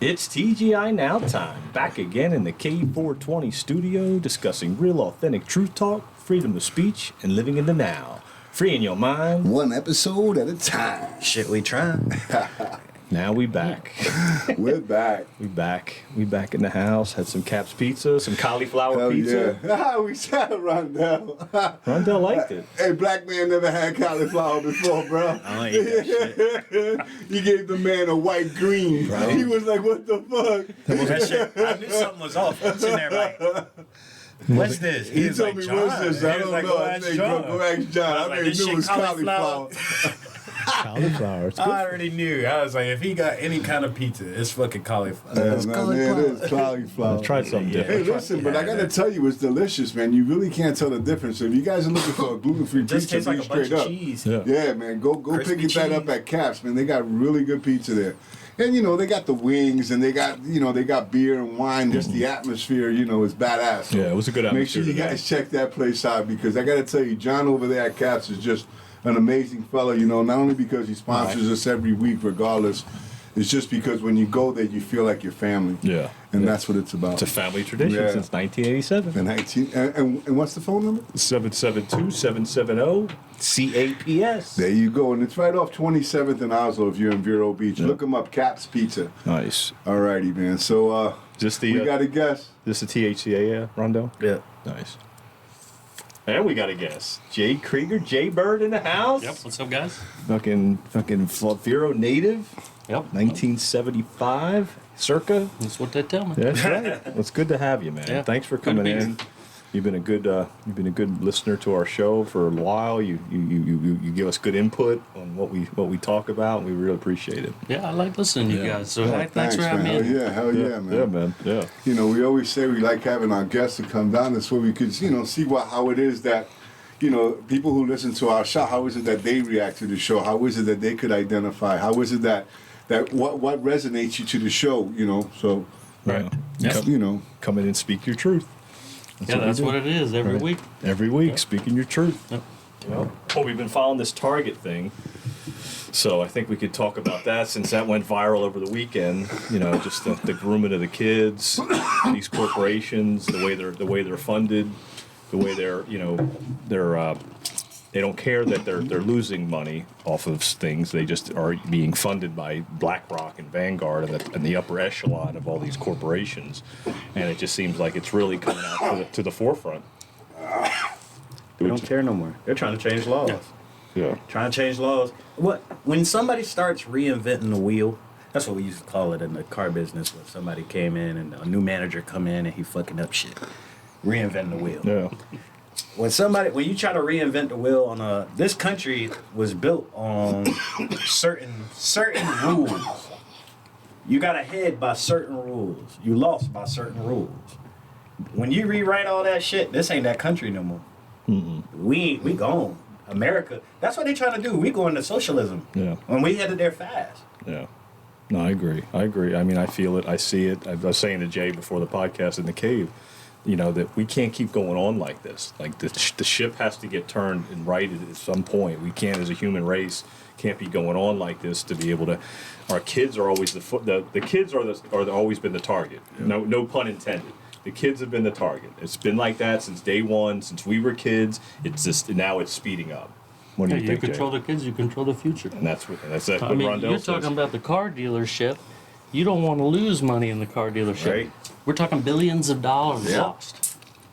It's TGI Now time. Back again in the K420 studio, discussing real authentic truth talk, freedom of speech, and living in the now. Freeing your mind. One episode at a time. Shit, we trying. Now we back. We're back. We back in the house. Had some Caps pizza, some cauliflower Hell pizza. yeah. We shot Rondell. Rondell liked it. Hey, black man never had cauliflower before, bro. I don't eat that shit. You gave the man a white green. Bro. He was like, what the fuck? That shit, I knew something was off. I'm sitting there like, what's this? He was told like, me, John. what's this? I He was don't like, know. go I ask think John. go ask John. I like, already this knew shit it was cauliflower. Cauliflower. It's good. I already knew. I was like, if he got any kind of pizza, it's fucking cauliflower. Yeah, It's man, it is cauliflower. I tried something Yeah. Hey, different. listen, but I gotta man. tell you, it's delicious, man. You really can't tell the difference. So if you guys are looking for a gluten-free It just pizza, tastes like be a bunch straight of up. cheese. Yeah. Yeah, man, go Crispy pick that up cheese. at Caps, man. They got really good pizza there. And you know, they got the wings and they got beer and wine. Just the atmosphere, is badass. So Yeah, it was a good make atmosphere sure you today. guys check that place out because I gotta tell you, John over there at Caps is just an amazing fella, not only because he sponsors us every week regardless, it's just because when you go there you feel like your family. Yeah. And that's what it's about. It's a family tradition Yeah. since 1987. And what's the phone number? 772-770-CAPS. There you go. And it's right off 27th and Oslo if you're in Vero Beach. Yeah. Look them up, Caps Pizza. Nice. Alrighty, man. So Just we the got a guess. this the THCA Rondo? Yeah. Nice. And we got a guest. Jay Krieger, JayBird in the house. Yep. What's up, guys? Fucking Vero native. Yep. 1975, circa. That's what they tell me. That's right. Well, it's good to have you, man. Yeah. Thanks for Good to coming be in. here. You've been a good listener to our show for a while. You give us good input on what we talk about. And we really appreciate it. Yeah, I like listening to you Yeah. guys. So Oh, hey, thanks for having man. me. in. Hell yeah, man. Yeah, man. Yeah. We always say we like having our guests to come down this way we could, see how it is that, people who listen to our show, how is it that they react to the show? How is it that they could identify? How is it that what resonates you to the show, So, Right. Yep. Come in and speak your truth. That's what it is every Right. week. Every week, Yep. speaking your truth. Yep. Well, we've been following this Target thing, so I think we could talk about that since that went viral over the weekend. Just the grooming of the kids, these corporations, the way they're funded, the way they don't care that they're losing money off of things. They just are being funded by BlackRock and Vanguard and the upper echelon of all these corporations, and it just seems like it's really coming out to the forefront. They don't care no more. They're trying to change laws. Yeah. Yeah. Trying to change laws. When somebody starts reinventing the wheel, that's what we used to call it in the car business. When somebody came in and a new manager come in and he fucking up shit, reinventing the wheel. Yeah. When you try to reinvent the wheel on this country was built on certain rules. You got ahead by certain rules. You lost by certain rules. When you rewrite all that shit, this ain't that country no more. We gone. America. That's what they trying to do. We going to socialism. Yeah. When we headed there fast. Yeah. No, I agree. I mean, I feel it. I see it. I was saying to Jay before the podcast in the cave, that we can't keep going on like this. Like the ship has to get turned and righted at some point. We can't, as a human race, can't be going on like this to be able to. Our kids are always the kids are always been the target. Yeah. No pun intended. The kids have been the target. It's been like that since day one, since we were kids. It's just now it's speeding up. What do you think, control Jay? the kids, you control the future. And that's what I mean, Rondell you're says. talking about the car dealership. You don't want to lose money in the car dealership. Right. We're talking billions of dollars Yeah. lost.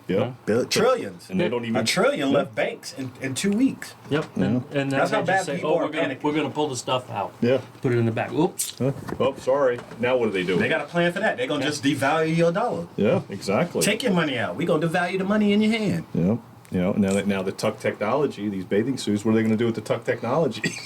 Yeah. Trillions. And they don't even. A trillion left banks in 2 weeks. Yep. And now That's how they bad just say, people oh, are we're panicking. gonna pull the stuff out. Yeah. Put it in the back. Oops. Oh, sorry. Now what do they do? They got a plan for that. They're going to just devalue your dollar. Yeah, exactly. Take your money out. We're going to devalue the money in your hand. Yeah. Now the tuck technology, these bathing suits, what are they going to do with the tuck technology?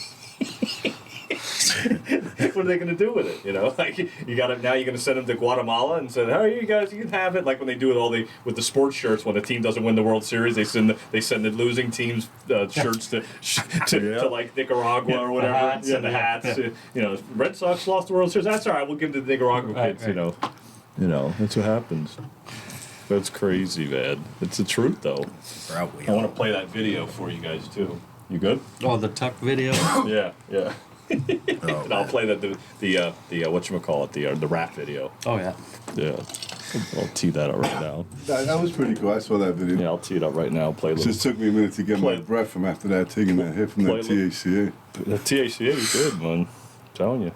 What are they going to do with it? Like you're going to send them to Guatemala and say, "Hey, you guys, you can have it." Like when they do it with the sports shirts when the team doesn't win the World Series, they send the losing team's shirts to like Nicaragua or whatever. The hats. Red Sox lost the World Series. That's all right. We'll give it to the Nicaraguan kids. Right. That's what happens. That's crazy, man. It's the truth, though. I want to play that video for you guys too. You good? Oh, the tuck video. Yeah. And I'll play the whatchamacallit, the rap video. Oh yeah. Yeah. I'll tee that up right now. That was pretty cool. I saw that video. Yeah, I'll tee it up right now. Play a It little. just took me a minute to get my breath from after that, taking that hit from that THCA. The THCA is good, man. I'm telling you.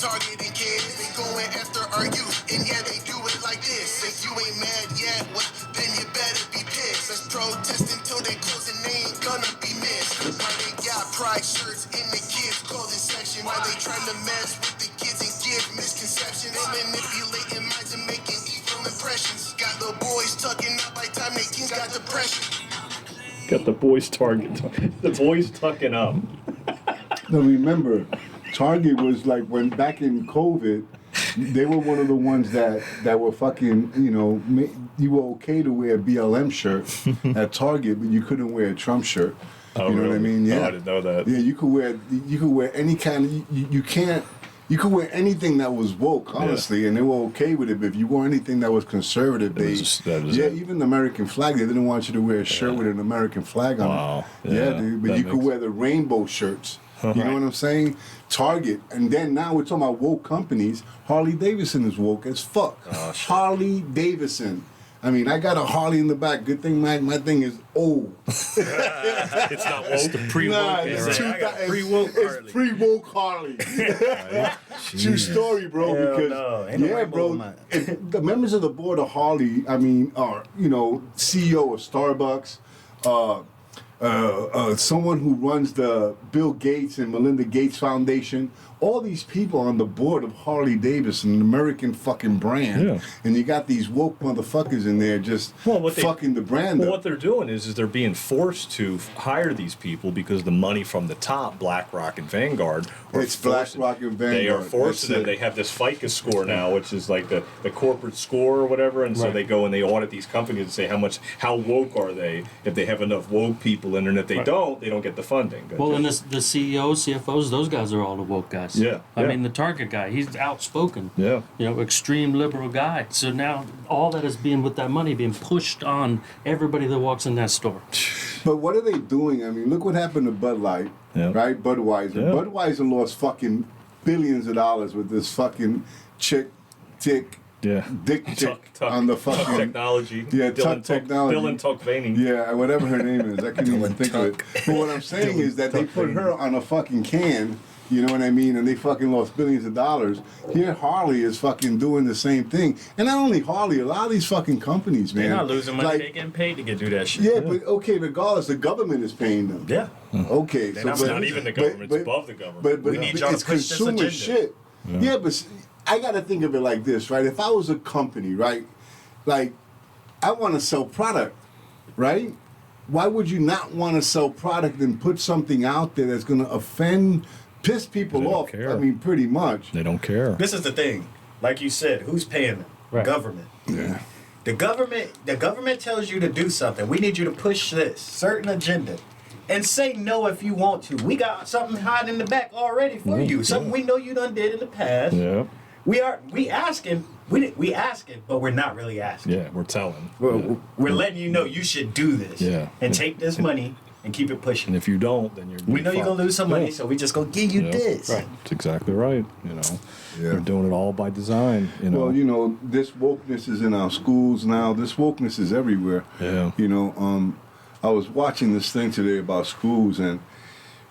Targeting kids, they going after our youth, and yeah, they do it like this. If you ain't mad yet, well, then you better be pissed. Let's protest until they close and they ain't gonna be missed. Why they got pride shirts in the kids' clothing section? Why they trying to mess with the kids and give misconceptions? They manipulating minds and making evil impressions. Got the boys tucking up by time they teens got depression. Got the boys the boys tucking up. Now remember, Target was like when back in COVID, they were one of the ones that were fucking, you were okay to wear a BLM shirt at Target, but you couldn't wear a Trump shirt. Oh, you know really? what I mean? Yeah. Oh, I didn't know that. Yeah, you could wear any kind of, you could wear anything that was woke, honestly, and they were okay with it. But if you wore anything that was conservative, even the American flag, they didn't want you to wear a shirt with an American flag on it. Yeah, dude. But you could wear the rainbow shirts. You know what I'm saying? Target. And then now we're talking about woke companies. Harley Davidson is woke as fuck. Oh, shit. Harley Davidson. I mean, I got a Harley in the back. Good thing my thing is old. It's not woke. The pre-woke. Nah, it's pre-woke pre-woke Harley. True story, bro. Hell Because no. Ain't no yeah, rainbow in bro. mine. The members of the board of Harley, I mean, are CEO of Starbucks. Someone who runs the Bill Gates and Melinda Gates Foundation. All these people on the board of Harley Davidson, an American fucking brand. Yeah. And you got these woke motherfuckers in there just fucking the brand Well, up. what they're doing is they're being forced to hire these people because the money from the top, BlackRock and Vanguard, It's BlackRock and Vanguard. They are forcing them. They have this FICA score now, which is like the corporate score or whatever, and so they go and they audit these companies and say how woke are they? If they have enough woke people in, and if they don't get the funding. Well, and the CEOs, CFOs, those guys are all the woke guys. Yeah, I yeah. mean, the Target guy, he's outspoken. Yeah. Extreme liberal guy. So now all that is being with that money being pushed on everybody that walks in that store. But what are they doing? I mean, look what happened to Bud-Lite, right? Budweiser. Yeah. Budweiser lost fucking billions of dollars with this fucking dick chick on the fucking Tuck technology. Yeah, Dylan Tuck technology. Dylan Tuck-Vaney. Yeah, whatever her name is. I can't even think of it. But what I'm saying is that they put her on a fucking can. You know what I mean? And they fucking lost billions of dollars. Here, Harley is fucking doing the same thing. And not only Harley, a lot of these fucking companies, man. They're not losing money. They're getting paid to do that shit. Yeah, but okay, regardless, the government is paying them. Yeah. Okay, They're so not- It's not even the government. It's above the government. But We need y'all to it's push this consumer agenda. shit. Yeah, but I got to think of it like this, right? If I was a company, right, like I want to sell product, right? Why would you not want to sell product and put something out there that's going to offend, piss people They don't off? care. I mean, pretty much. They don't care. This is the thing. Like you said, who's paying them? Right. Government. Yeah. The government tells you to do something. We need you to push this certain agenda. And say no if you want to. We got something hot in the back already for you. Something we know you done did in the past. Yeah. We asking, but we're not really asking. Yeah, we're telling. We're letting you know you should do this. Yeah. And take this money and keep it pushing. And if you don't, then We know you're gonna lose some money, Yeah. so we just gonna give you Yeah. this. Right. That's exactly right. Yeah. They're doing it all by design. Well, this wokeness is in our schools now. This wokeness is everywhere. Yeah. I was watching this thing today about schools, and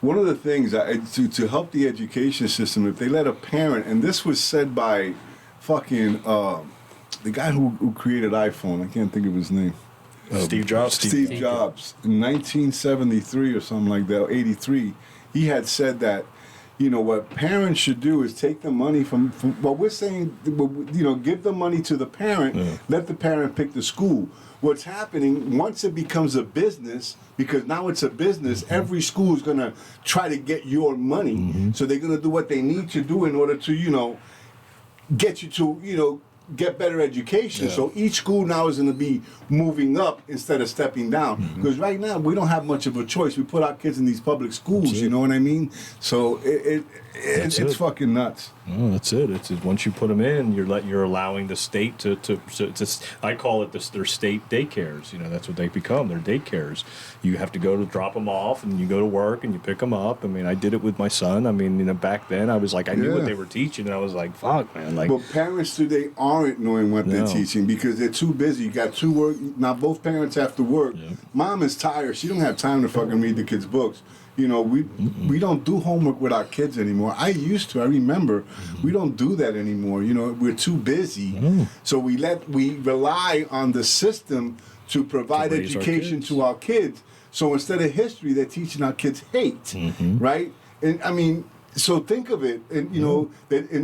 one of the things to help the education system, if they let a parent, and this was said by fucking the guy who created iPhone, I can't think of his name. Steve Jobs. Steve Jobs, in 1973 or something like that, or 83, he had said that, what parents should do is take the money from what we're saying, give the money to the parent, let the parent pick the school. What's happening, once it becomes a business, because now it's a business, every school is going to try to get your money. So they're going to do what they need to do in order to, get you to, get better education. Yeah. So each school now is going to be moving up instead of stepping down. Because right now we don't have much of a choice. We put our kids in these public schools. You know what I mean? So it's fucking nuts. Oh, that's it. It's once you put them in, you're allowing the state to I call it their state daycares. You know, that's what they become. They're daycares. You have to go to drop them off, and you go to work, and you pick them up. I mean, I did it with my son. I mean, you know, back then I was like, I knew what they were teaching, and I was like, fuck, man. Like, but parents today aren't knowing what they're teaching because they're too busy. You got two work. Now both parents have to work. Yep. Mom is tired. She don't have time to fucking read the kids' books. You know, we don't do homework with our kids anymore. I used to. I remember. We don't do that anymore. You know, we're too busy. So we rely on the system to provide raise our education kids. to our kids. So instead of history, they're teaching our kids hate, right? And I mean, so think of it, and you know,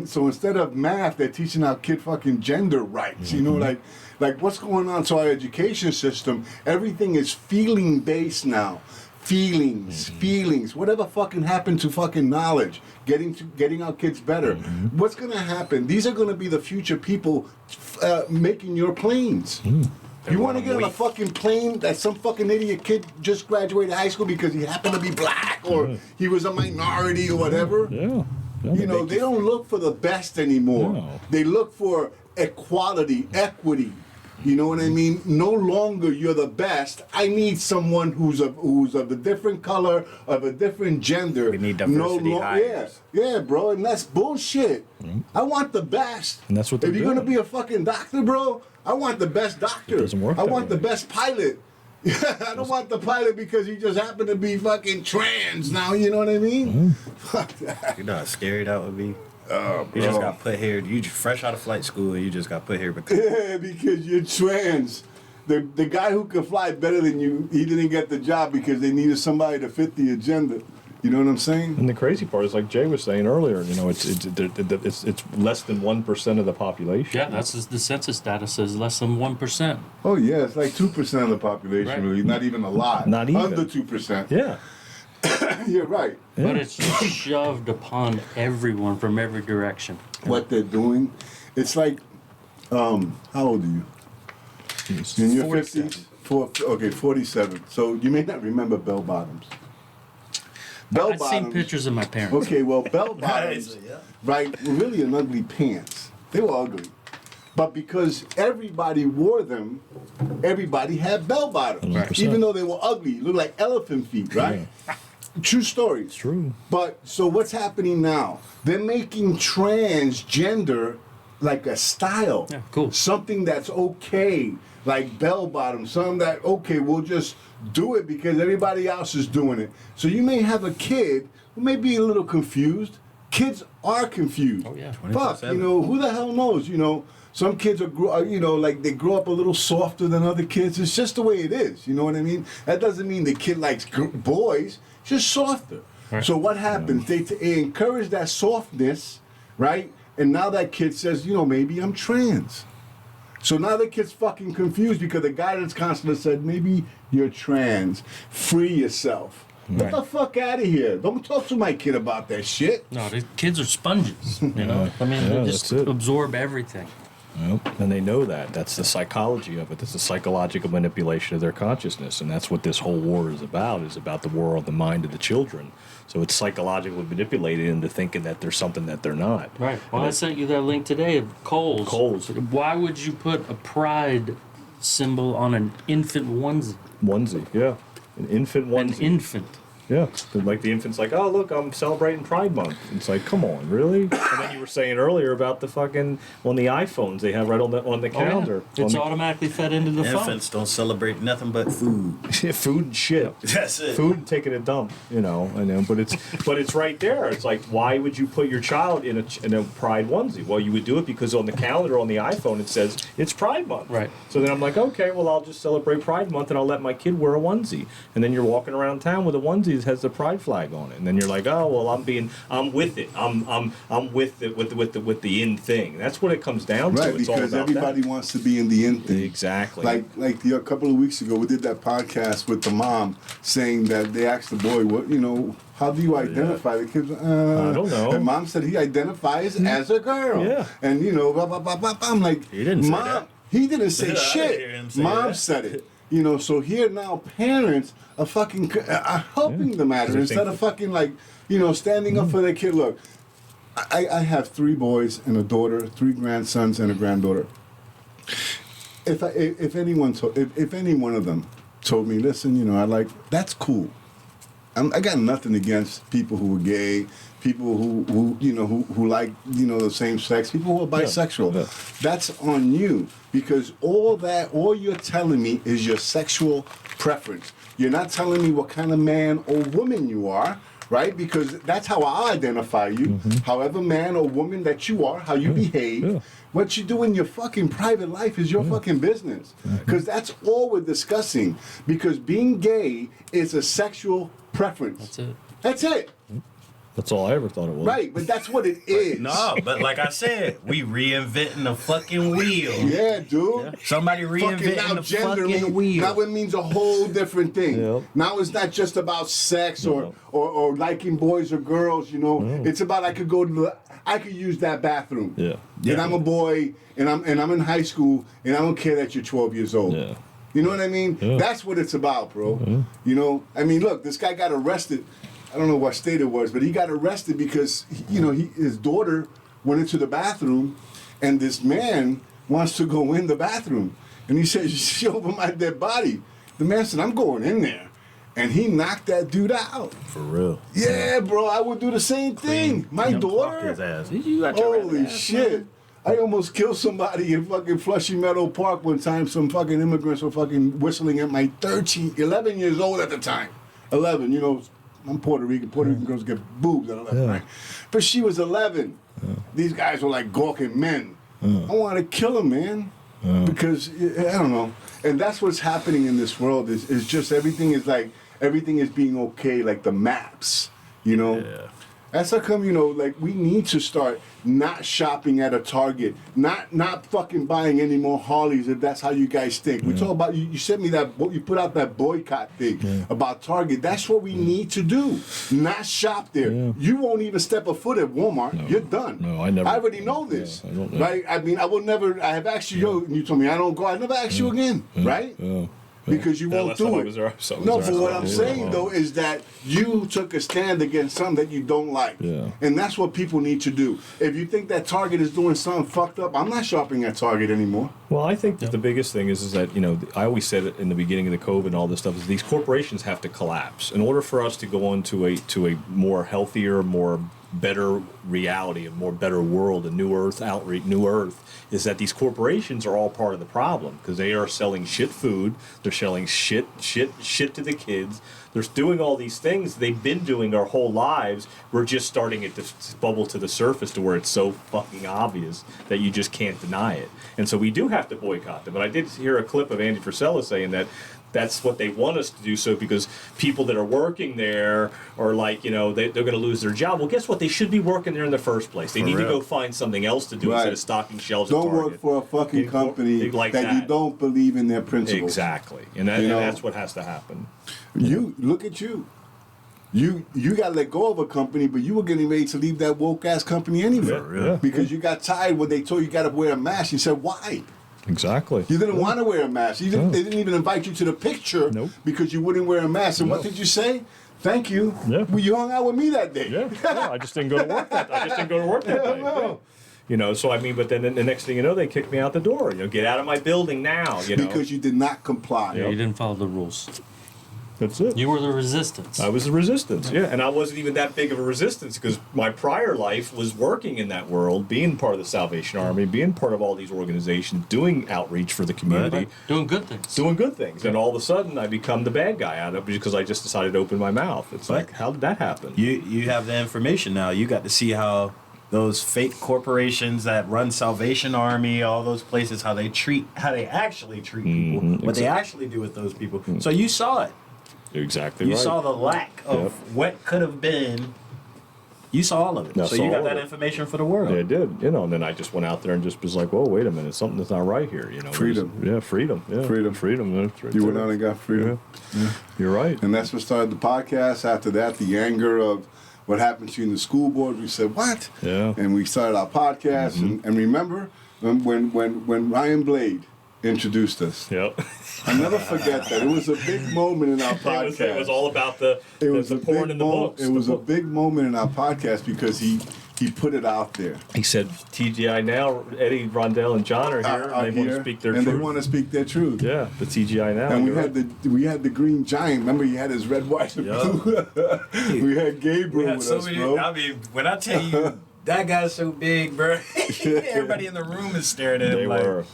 so instead of math, they're teaching our kid fucking gender rights. You know, like what's going on? So our education system, everything is feeling based now. Feelings, whatever fucking happened to fucking knowledge, getting our kids better. What's gonna happen? These are gonna be the future people making your planes. You want to get on a fucking plane that some fucking idiot kid just graduated high school because he happened to be black or he was a minority or whatever? yeah. You know, they don't look for the best anymore. No. They look for equality, equity. You know what I mean? No longer you're the best. I need someone who's of a different color, of a different gender. We need diversity hires. Yeah, bro, and that's bullshit. I want the best. And that's what If they're you're gonna doing. be a fucking doctor, bro, I want the best doctor. It doesn't work I that want way. the best pilot. I don't want the pilot because he just happened to be fucking trans now, you know what I mean? Fuck that. You know how scary that would be? Oh, You just bro. got put here. You just fresh out of flight school, and you just got put here because Yeah, because you're trans. The guy who could fly better than you, he didn't get the job because they needed somebody to fit the agenda. You know what I'm saying? And the crazy part is, like Jay was saying earlier, you know, it's less than 1% of the population. Yeah, that's the census data says less than 1%. Oh yeah, it's like 2% of the population, Right. really. Not even a lot. Not even. Under 2%. Yeah. You're right. But it's just shoved upon everyone from every direction. What they're doing, it's like, how old are you? In your 47. 50s? Okay, 47. So you may not remember bell bottoms. Bell I've seen pictures of my parents. Okay, well, bell bottoms, right, were really an ugly pants. They were ugly. But because everybody wore them, everybody had bell bottoms. 100%. Even though they were ugly, looked like elephant feet, right? True story. It's true. But so what's happening now? They're making transgender like a style. Yeah, cool. Something that's okay, like bell bottoms. Something that, okay, we'll just do it because everybody else is doing it. So you may have a kid who may be a little confused. Kids are confused. Oh, yeah. Fuck, 24/7. you know, who the hell knows, you know? Some kids are, you know, like they grow up a little softer than other kids. It's just the way it is. You know what I mean? That doesn't mean the kid likes boys. It's just softer. Right. So what happens? They encourage that softness, right? And now that kid says, you know, maybe I'm trans. So now the kid's fucking confused because the guidance counselor said, maybe you're trans. Free yourself. Get the fuck out of here. Don't talk to my kid about that shit. No, the kids are sponges. You know, I mean, Yeah, they just that's it. absorb everything. Yep. And they know that. That's the psychology of it. That's the psychological manipulation of their consciousness. And that's what this whole war is about the war of the mind of the children. So it's psychologically manipulated into thinking that there's something that they're not. Right. Well, I sent you that link today of Kohls. Kohls. Why would you put a pride symbol on an infant onesie? Onesie, yeah. An infant An onesie. infant. Yeah, like the infant's like, oh look, I'm celebrating Pride Month. It's like, come on, really? And then you were saying earlier about the fucking on the iPhones they have right on the calendar. Oh, yeah. It's automatically fed into the infants don't celebrate nothing but food. food and shit. That's it. Food and taking a dump, you know. I know, but it's right there. It's like, why would you put your child in a Pride onesie? Well, you would do it because on the calendar on the iPhone it says it's Pride Month. Right. So then I'm like, okay, well I'll just celebrate Pride Month and I'll let my kid wear a onesie. And then you're walking around town with a onesie has the pride flag on it, and then you're like, oh well, I'm with it. I'm with it with the in thing. That's what it comes down to. Right, It's all because about everybody that. wants to be in the in thing. Exactly. Like a couple of weeks ago, we did that podcast with the mom saying that they asked the boy, what, how do you identify? The kids, I don't know. And mom said he identifies as a girl. Yeah. And blah, blah, blah, blah, blah. I'm like, He didn't say Mom, that. he didn't say I didn't shit. hear him say Mom that. said it. So here now parents are fucking are helping the matter They instead think- of fucking standing up for their kid. Look, I have 3 boys and a daughter, 3 grandsons and a granddaughter. If any one of them told me, listen, that's cool. I got nothing against people who are gay, people who like the same sex, people who are bisexual. Yeah. That's on you, because all you're telling me is your sexual preference. You're not telling me what kind of man or woman you are, right? Because that's how I identify you. However man or woman that you are, how you behave. Yeah. What you do in your fucking private life is your fucking business. Because that's all we're discussing. Because being gay is a sexual preference. That's it. That's it. That's all I ever thought it was. Right, but that's what it is. No, but like I said, we reinventing the fucking wheel. Yeah, dude. Somebody Fucking reinventing now the gender fucking wheel. now it means a whole different thing. Yep. Now it's not just about sex or liking boys or girls, It's about I could use that bathroom. Yeah. And I'm a boy and I'm in high school and I don't care that you're 12 years old. Yeah. You know what I mean? Yeah. That's what it's about, bro. Look, this guy got arrested. I don't know what state it was, but he got arrested because his daughter went into the bathroom, and this man wants to go in the bathroom, and he says, "She over my dead body." The man said, "I'm going in there," and he knocked that dude out. For real. Yeah, bro, I would do the same thing. My daughter. His ass. You got your Holy ass, shit. man. I almost killed somebody in fucking Flushing Meadow Park one time. Some fucking immigrants were fucking whistling at my 11 years old at the time. 11, I'm Puerto Rican. Puerto Rican girls get boobs at 11, right? But she was 11. These guys were like gawking men. I wanted to kill them, man. Because, I don't know. And that's what's happening in this world is just everything is being okay, like the maps, Yeah. That's how come, we need to start not shopping at a Target, not fucking buying any more Harleys if that's how you guys think. We talk about, you sent me you put out that boycott thing about Target. That's what we need to do. Not shop there. Yeah. You won't even step a foot at Walmart. No. You're done. No, I never. I already know this. Yeah, I don't know. Right? I mean, I will never, I have asked you, and you told me I don't go. I never ask you again. Right? Yeah. Because you won't last time do I it. was there, I was No, there. but what I'm Yeah. saying though is that you took a stand against something that you don't like. Yeah. And that's what people need to do. If you think that Target is doing something fucked up, I'm not shopping at Target anymore. Well, I think that the biggest thing is that, I always said it in the beginning of the COVID and all this stuff, is these corporations have to collapse. In order for us to go on to a more healthier, more better reality, a more better world, a new earth, new earth, is that these corporations are all part of the problem, because they are selling shit food, they're selling shit to the kids, they're doing all these things they've been doing our whole lives. We're just starting it to bubble to the surface to where it's so fucking obvious that you just can't deny it. And so we do have to boycott them. But I did hear a clip of Andy Frisella saying that that's what they want us to do, so because people that are working there are like, they're going to lose their job. Well, guess what? They should be working there in the first place. They need to go find something else to do instead of stocking shelves Don't at Target. work for a fucking company like that you don't believe in their principles. Exactly. And that's what has to happen. You look at you. You got let go of a company, but you were getting ready to leave that woke ass company anyway. Yeah. Because you got tired when they told you got to wear a mask. You said, why? Exactly. You didn't want to wear a mask. They didn't even invite you to the picture because you wouldn't wear a mask. And what did you say? Thank you. Yeah. Well, you hung out with me that day. Yeah. I just didn't go to work that day. No. So I mean, but then the next thing you know, they kicked me out the door. Get out of my building now. Because you did not comply. Yeah, you didn't follow the rules. That's it. You were the resistance. I was the resistance, and I wasn't even that big of a resistance because my prior life was working in that world, being part of the Salvation Army, being part of all these organizations, doing outreach for the community, Doing good things. and all of a sudden I become the bad guy out of it because I just decided to open my mouth. It's like, how did that happen? You have the information now. You got to see how those fake corporations that run Salvation Army, all those places, how they actually treat people, what they actually do with those people. So you saw it. You're exactly You right. saw the lack of Yep. what could have been. You saw all of it. I So saw you got all that of it. information for the world. Yeah, I did. And then I just went out there and just was like, "Whoa, wait a minute, something's not right here." Freedom. Freedom. Yeah, Freedom. That's right You there. went out and got freedom. Yeah. You're right. And that's what started the podcast. After that, the anger of what happened to you in the school board, we said, what? Yeah. And we started our podcast. And remember when Ryan Blade introduced us? Yep. I'll never forget that. It was a big moment in our podcast. It was all about the pouring in the books. It was a big moment in our podcast because he put it out there. He said, "TGI now, Eddie, Rondell, and John are here, and they want to speak their and truth." they want to speak their truth. Yeah, the TGI now. And you're right. we had the Green Giant. Remember, he had his red, white, and blue. We had Gabriel with us, bro. I mean, when I tell you that guy's so big, bro, everybody in the room is staring at him They like. were.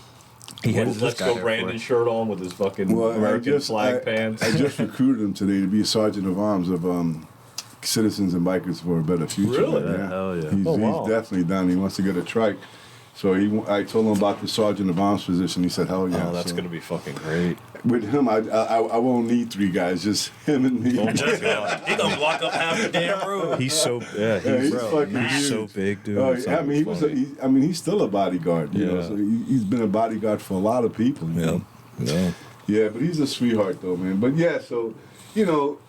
He had his Let's Go Brandon shirt on with his fucking American flag pants. I just recruited him today to be a sergeant of arms of Citizens and Bikers for a Better Future. Really? Yeah. Hell yeah. He's, wow. he's definitely done. He wants to get a trike. So I told him about the sergeant of arms position. He said, hell yeah. Oh, that's So going to be fucking great. with him, I won't need three guys, just him and me. He gonna block up half the damn room. He's so He's fucking he's so huge. big, dude. Oh, It's I mean, he's still a bodyguard. You know, Yeah. so he's been a bodyguard for a lot of people. You know? Yeah. Yeah, but he's a sweetheart though, man. But yeah, so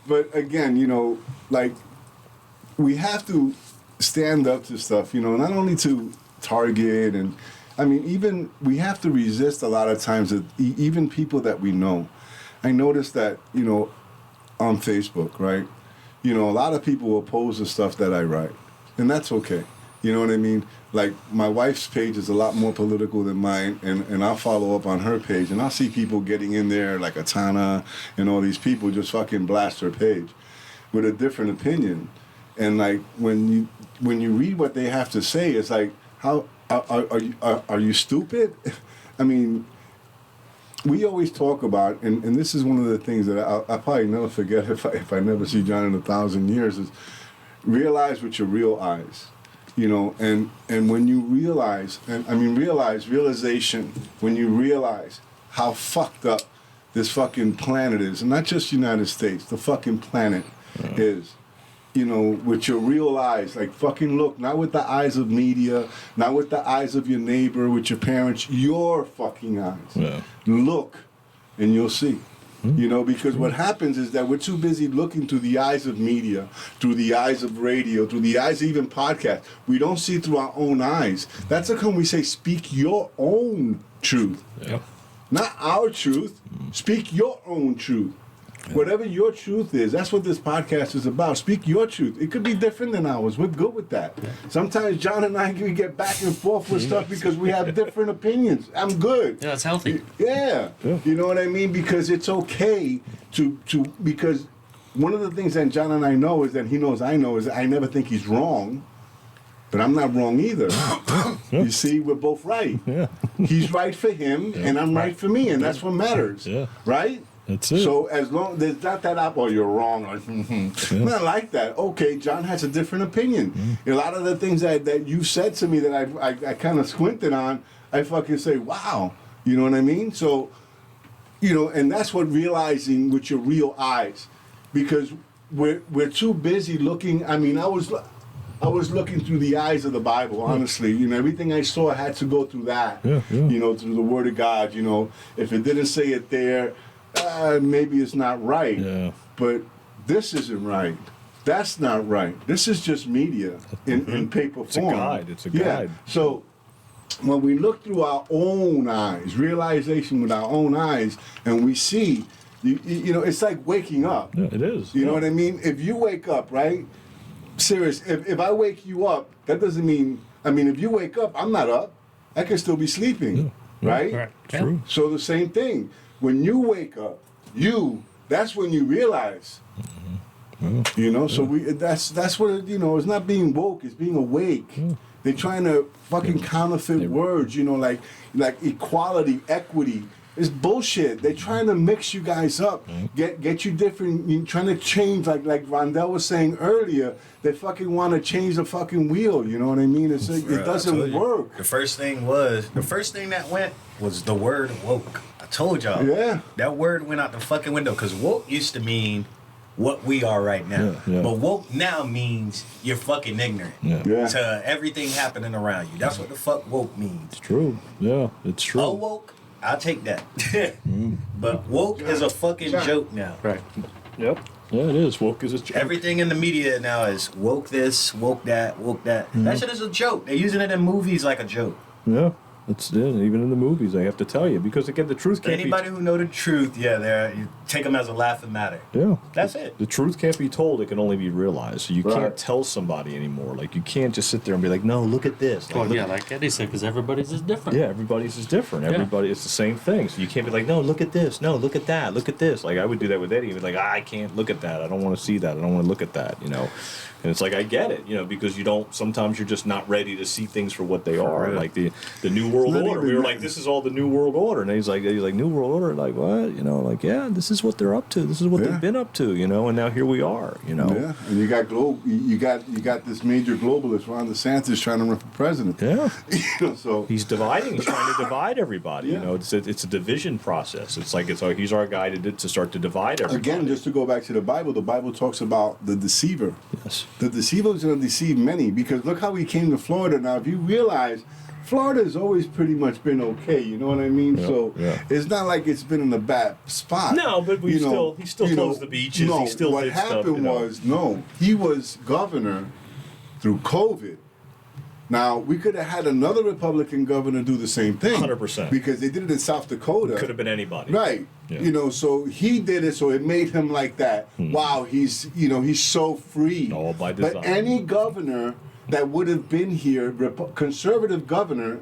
but again, like we have to stand up to stuff. Not only to Target and. I mean, even we have to resist a lot of times. That even people that we know, I noticed that on Facebook, right? A lot of people will oppose the stuff that I write, and that's okay. You know what I mean? Like my wife's page is a lot more political than mine, and I'll follow up on her page, and I'll see people getting in there like Atana and all these people just fucking blast her page with a different opinion, and like when you read what they have to say, it's like how. Are you stupid? I mean, we always talk about, and this is one of the things that I'll probably never forget if I never see John in 1,000 years, is realize with your real eyes, and when you realize, realization, when you realize how fucked up this fucking planet is, and not just the United States, the fucking planet is. With your real eyes, like fucking look, not with the eyes of media, not with the eyes of your neighbor, with your parents, your fucking eyes. Yeah. Look, and you'll see. Because what happens is that we're too busy looking through the eyes of media, through the eyes of radio, through the eyes of even podcasts. We don't see through our own eyes. That's how come we say speak your own truth. Yeah. Not our truth. Speak your own truth. Whatever your truth is, that's what this podcast is about. Speak your truth. It could be different than ours. We're good with that. Sometimes John and I we get back and forth with stuff because we have different opinions. I'm good. Yeah, it's healthy. Yeah. You know what I mean? Because it's okay to because one of the things that John and I know is that he knows I know is that I never think he's wrong. But I'm not wrong either. You see, we're both right. Yeah. He's right for him and I'm right for me, and that's what matters. Yeah. Right? That's it. So as long there's not that you're wrong. Not like that. Okay, John has a different opinion. A lot of the things that you said to me that I kind of squinted on, I fucking say, wow. You know what I mean? So, and that's what realizing with your real eyes, because we're too busy looking. I mean, I was looking through the eyes of the Bible, honestly. Everything I saw had to go through that. Yeah. Through the Word of God. If it didn't say it there. Maybe it's not right, but this isn't right. That's not right. This is just media in paper form. It's a guide. So when we look through our own eyes, realization with our own eyes, and we see, it's like waking up. Yeah, it is. You know what I mean? If you wake up, right? Serious. If I wake you up, that doesn't mean. If you wake up, I'm not up. I could still be sleeping, right? Right. True. So the same thing. When you wake up, that's when you realize. So that's what it's not being woke, it's being awake. They're trying to fucking counterfeit words, like equality, equity. It's bullshit. They're trying to mix you guys up, get you different. You're trying to change, like Rondell was saying earlier. They fucking want to change the fucking wheel. You know what I mean? It doesn't work. The first thing that went was the word woke. I Told y'all. Yeah. That word went out the fucking window because woke used to mean what we are right now. Yeah. But woke now means you're fucking ignorant Yeah. to everything happening around you. That's what the fuck woke means. It's true. Yeah, it's true. Awoke, I'll take that. But woke is a fucking joke now. Right. Yep. Yeah, it is. Woke is a joke. Everything in the media now is woke this, woke that, woke that. That shit is a joke. They're using it in movies like a joke. Yeah. It's even in the movies. I have to tell you because again, the truth can't Anybody who know the truth, you take them as a laughing matter. Yeah. That's it. The truth can't be told; it can only be realized. So you can't tell somebody anymore. Like you can't just sit there and be like, "No, look at this." Like, Well, look yeah, like Eddie said, because everybody's is different. Yeah, everybody's is different. Everybody, it's the same thing. So you can't be like, no, look at this. No, look at that. Look at this. Like I would do that with Eddie. He'd be like, I can't look at that. I don't want to see that. I don't want to look at that. And it's like I get it. Because you don't. Sometimes you're just not ready to see things for what they are. Like the New World Order. We were like, this is all the New World Order, and he's like, New World Order. Like what? Like yeah, this is what they're up to. This is what they've been up to. And now here we are. Yeah, and you got you got this major globalist, Ron DeSantis, trying to run for president. Yeah. So he's dividing. He's trying to divide everybody. Yeah. It's a division process. It's like he's our guy to start to divide everybody. again, just to go back to the Bible talks about the deceiver. Yes. The deceiver is going to deceive many because look how he came to Florida. Now, if you realize, Florida has always pretty much been okay. You know what I mean? Yeah, So yeah. it's not like it's been in a bad spot. No, but he still closed the beaches. No, He still what did happened stuff. he was governor through COVID. Now, we could have had another Republican governor do the same thing. 100%. Because they did it in South Dakota. Could have been anybody. Right. Yeah. So he did it, so it made him like that. Wow, he's so free. All by design. But any governor that would have been here, conservative governor,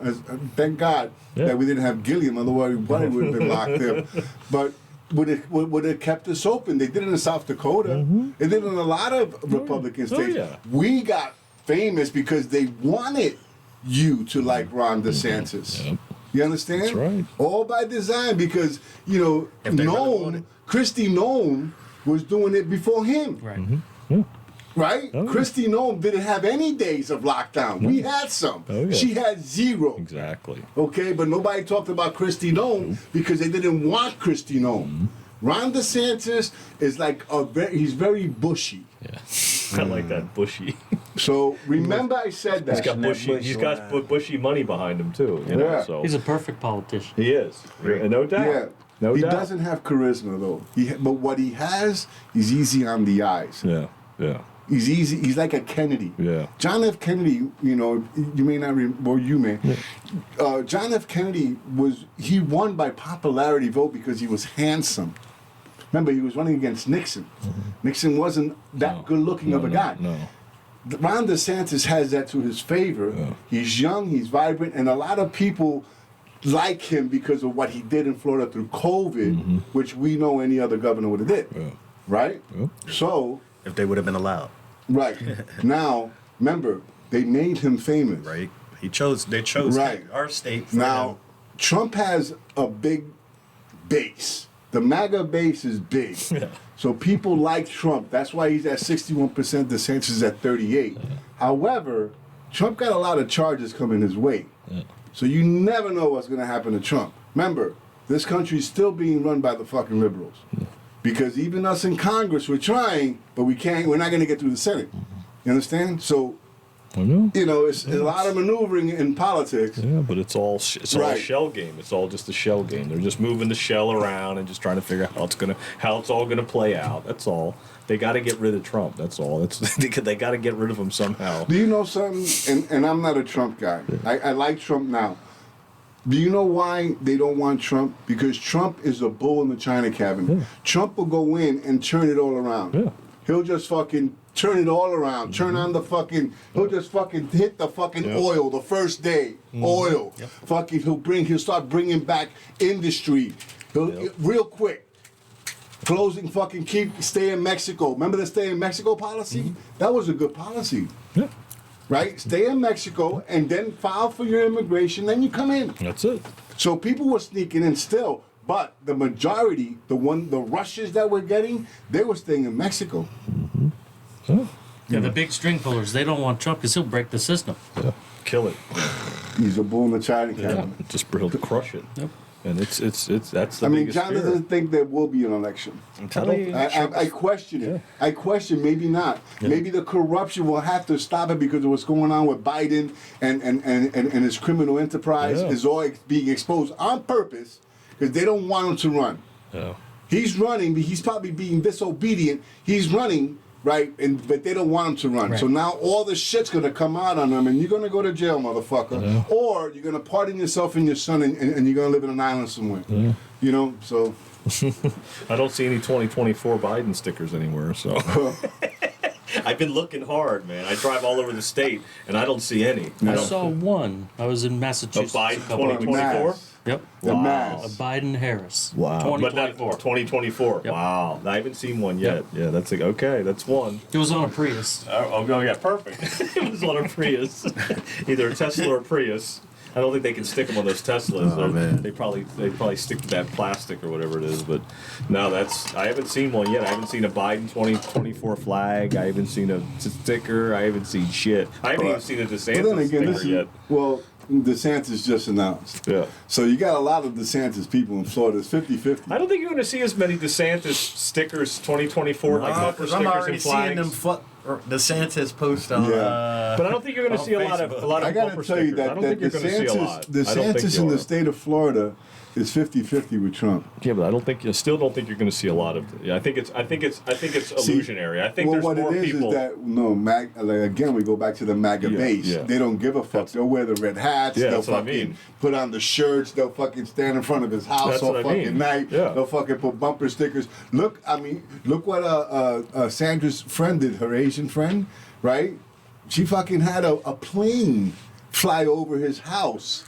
thank God that we didn't have Gilliam, otherwise we probably would have been locked up. But would have kept us open. They did it in South Dakota. They did it in a lot of Republican states. yeah. We got famous because they wanted you to like Ron DeSantis. Yep. You understand? That's right. All by design because, If they really wanted. Christy Nome was doing it before him. Right. Right? Oh, yeah. Christy Nome didn't have any days of lockdown. We had some. Oh, yeah. She had zero. Exactly. Okay, but nobody talked about Christy Nome because they didn't want Christy Nome. Ron DeSantis is like he's very bushy. Yeah. I like that bushy. So remember I said that. He's got bushy. He's got bushy money behind him too. Yeah. So He's a perfect politician. he is. No doubt. Yeah. No he doubt. doesn't have charisma though. But what he has, he's easy on the eyes. Yeah. Yeah. He's easy. He's like a Kennedy. Yeah. John F. Kennedy, you may not or you may. John F. Kennedy he won by popularity vote because he was handsome. Remember, he was running against Nixon. Nixon wasn't that good looking of a guy. No. Ron DeSantis has that to his favor. Yeah. He's young, he's vibrant, and a lot of people like him because of what he did in Florida through COVID, which we know any other governor would have did. Yeah. Right? Yeah. So, If they would have been allowed. right. Now, remember, they made him famous. Right? They chose Right. our state for Now, him. Trump has a big base. The MAGA base is big. Yeah. So people like Trump. That's why he's at 61%, DeSantis is at 38. However, Trump got a lot of charges coming his way. Yeah. So you never know what's going to happen to Trump. Remember, this country's still being run by the fucking liberals. Because even us in Congress, we're trying, but we're not going to get through the Senate. You understand? So, I know. it's a lot of maneuvering in politics. Yeah, but it's all a Right. shell game. It's all just a shell game. They're just moving the shell around and just trying to figure out how it's all gonna play out. That's all. They got to get rid of Trump. That's all. They got to get rid of him somehow. Do you know something? And I'm not a Trump guy. I like Trump now. Do you know why they don't want Trump? Because Trump is a bull in the china cabinet. Yeah. Trump will go in and turn it all around. Yeah. He'll just fucking turn it all around. Turn on the fucking. He'll just fucking hit the fucking oil the first day. Oil. Yep. Fucking. He'll start bringing back industry. Real quick. Closing fucking stay in Mexico. Remember the stay in Mexico policy? That was a good policy. Yeah. Right? Stay in Mexico and then file for your immigration, then you come in. That's it. So people were sneaking in still, but the majority, the rushes that we're getting, they were staying in Mexico. Yeah. Yeah, the big string pullers, they don't want Trump because he'll break the system. Yeah. Kill it. He's a bull in the China Yeah. cabinet. Just be able to crush it. Yep. And it's that's the I mean, biggest John fear. doesn't think there will be an election. I'm telling you. I question it. Yeah. I question, maybe not. Yeah. Maybe the corruption will have to stop it because of what's going on with Biden and his criminal enterprise Yeah. is all being exposed on purpose because they don't want him to run. Yeah. He's running, but he's probably being disobedient. He's running, right? But they don't want him to run. Right. So now all the shit's gonna come out on him, and you're gonna go to jail, motherfucker. Yeah. Or you're gonna pardon yourself and your son, and you're gonna live in an island somewhere. Yeah. You know, so. I don't see any 2024 Biden stickers anywhere, so. I've been looking hard, man. I drive all over the state, and I don't see any. I saw one. I was in Massachusetts. A Biden a couple of weeks 2024? ago. Yep. The Wow. A mask. Biden Harris. Wow. But not 2024. 2024. Yep. Wow. I haven't seen one yet. Yep. Yeah, that's like, okay, that's one. It was on a Prius. Oh, yeah, perfect. It was on a Prius. Either a Tesla or a Prius. I don't think they can stick them on those Teslas. Oh, man. They probably stick to that plastic or whatever it is. But no, I haven't seen one yet. I haven't seen a Biden 2024 flag. I haven't seen a sticker. I haven't seen shit. I haven't even seen a But then DeSantis again, sticker yet. well, DeSantis just announced. Yeah. So you got a lot of DeSantis people in Florida. It's 50-50. I don't think you're going to see as many DeSantis stickers 2024 like bumper Because stickers I'm already and flags. seeing them DeSantis post on. Yeah. But I don't think you're going to on see a lot of Facebook. I bumper got to tell you stickers. I that, don't think you're going to see a lot. I don't think DeSantis you in are. the state of Florida is 50-50 with Trump. Yeah, but I still don't think you're going to see a lot of. Yeah, I think it's illusionary. I think Well, there's what more it is people. that again we go back to the MAGA Yeah, base. yeah. They don't give a fuck. They'll wear the red hats. Yeah, they'll that's what I fucking mean. put on the shirts. They'll fucking stand in front of his house That's all what I fucking mean. night. Yeah. They'll fucking put bumper stickers. Look what Sandra's friend did. Her Asian friend, right? She fucking had a plane fly over his house,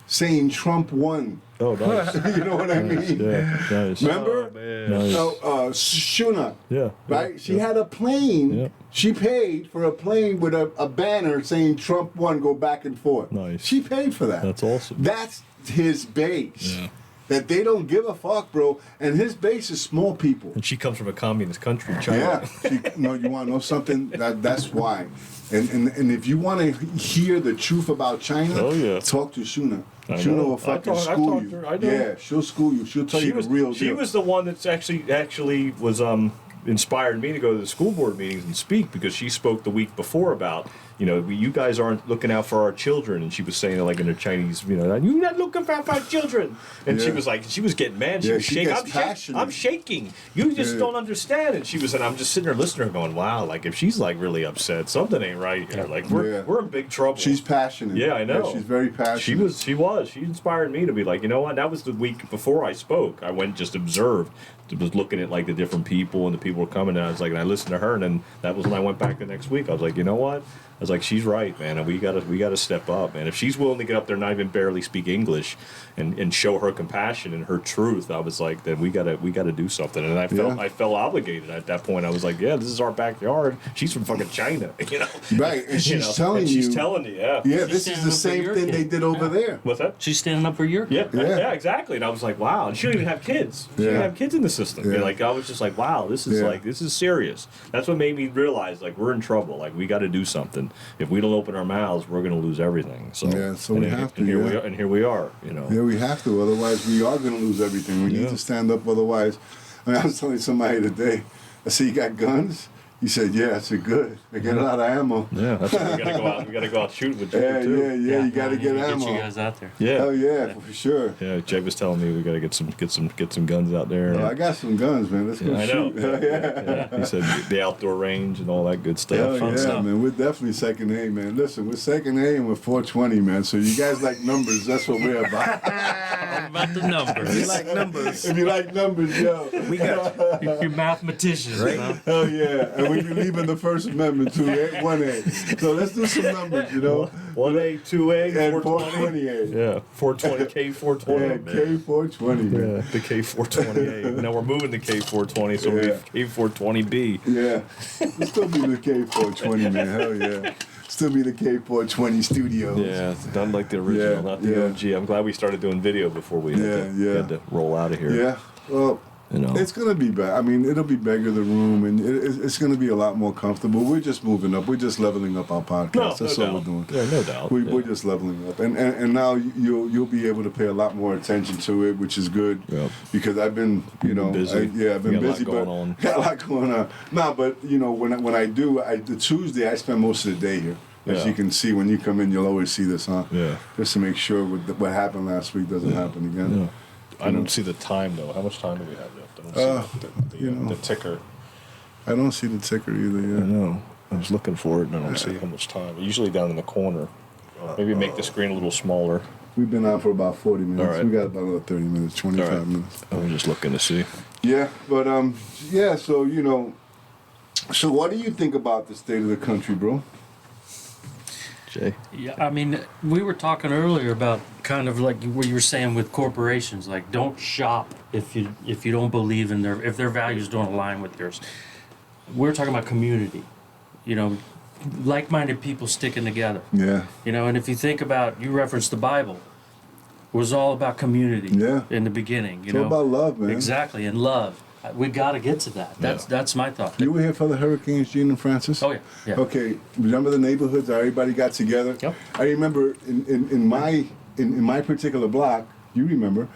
saying Trump won. Oh, nice. You know what I mean? Yeah, nice. Remember? Nice. Shuna. Yeah. Right? She had a plane. Yeah. She paid for a plane with a banner saying Trump won, go back and forth. Nice. She paid for that. That's awesome. That's his base. Yeah. That they don't give a fuck, bro. And his base is small people. And she comes from a communist country, China. Yeah. You want to know something? That's why. And if you want to hear the truth about China, Oh, yeah. talk to Shuna. I Shuna know. will fucking I've school talked you. to her. I know. Yeah, she'll school you. She'll tell you the real deal. She was the one that's actually was inspired me to go to the school board meetings and speak, because she spoke the week before about, you guys aren't looking out for our children, and she was saying it like in her Chinese, you're not looking out for our children, and she Yeah. was like, she was getting mad, she Yeah, was she shaking, gets passionate. I'm shaking, you just Yeah. don't understand, and I'm just sitting there listening to her going, wow, like if she's like really upset, something ain't right here, like Yeah. we're in big trouble. She's passionate. Yeah, I know. she's very passionate. She inspired me to be like, you know what? That was the week before I spoke. I went and just observed, was looking at like the different people, and the people were coming, and I was like, and I listened to her, and then that was when I went back the next week. I was like, you know what? I was like, she's right, man, and we gotta step up, man. If she's willing to get up there and not even barely speak English, and show her compassion and her truth, I was like, then we gotta do something. And I felt obligated at that point. I was like, yeah, this is our backyard. She's from fucking China, Right, and she's telling you. She's telling you, yeah. Yeah, She's this is standing the up for same your thing kid. they did over there. What's that? She's standing up for your kid. Yeah, exactly. And I was like, wow. And she don't even have kids. She Yeah. didn't have kids in the system. Yeah. Like, I was just like, wow, this is serious. That's what made me realize, like, we're in trouble. Like, we got to do something. If we don't open our mouths, we're going to lose everything. So Yeah, so and we here- have to, And here, yeah. here we are. Yeah, we have to. Otherwise, we are going to lose everything. We need Yeah. to stand up. Otherwise, I was telling somebody today, I said, you got guns? He said, yeah. I said, good. I get a lot of ammo. Yeah, that's what we got to go out. We got to go out shooting with Yeah, Jay too. yeah. You got to get Get ammo. you guys out there. Yeah. Hell yeah, for sure. Yeah, Jay was telling me we got to get some guns out there. Oh, I got some guns, man. Let's go I know. shoot. Hell yeah. Yeah. He said the outdoor range and all that good stuff. Hell fun yeah, stuff. man. We're definitely second A, man. Listen, we're second A and we're 420, man. So you guys like numbers, that's what we're about. About the numbers. We like numbers. If you like numbers, yo. We got you. You're mathematicians, right? Huh? Hell yeah. And we believe in the First Amendment too, 1A. So let's do some numbers, you know. 1A, 2A, And 420. 420A. Yeah, 420, K420. Yeah, man. K420, man. Yeah, the K420A. Now we're moving to K420, so Yeah. it'll be K420B. Yeah. Let's still be the K420, man. Hell yeah. Still be the K420 studios. Yeah, it's done like the original, Yeah, not the yeah. OG. I'm glad we started doing video before we had, Yeah, to, yeah. had to roll out of here. Yeah. Well, You know, It's gonna be better. I mean, it'll be bigger the room, and it's gonna be a lot more comfortable. We're just moving up. We're just leveling up our podcast. That's all we're doing. Yeah, no doubt. We're just leveling up, and now you'll be able to pay a lot more attention to it, which is good. Yep. Because I've been, busy. I've been You got a lot busy, going but on. got a lot going on. No, but when I do, the Tuesday I spend most of the day here. As Yeah. you can see, when you come in, you'll always see this, huh? Yeah. Just to make sure what happened last week doesn't happen again. Yeah. I don't see the time though. How much time do we have left? I don't see the ticker. I don't see the ticker either. I Yeah. know. I was looking for it and I don't see how much time. Usually down in the corner. Maybe make the screen a little smaller. We've been on for about 40 minutes. All right. We got about another 30 minutes, 25 All right. minutes. I was just looking to see. Yeah, but yeah. So so what do you think about the state of the country, bro? Jay. Yeah, I mean, we were talking earlier about kind of like what you were saying with corporations, like don't shop if you don't believe in if their values don't align with yours. We're talking about community, like-minded people sticking together. Yeah. And if you think about, you referenced the Bible, it was all about community. Yeah. In the beginning, It's all about love, man. Exactly, and love. We got to get to that. That's my thought. You were here for the hurricanes, Gene and Francis? Oh yeah. Okay. Remember the neighborhoods? How everybody got together. Yep. I remember in my particular block. You remember?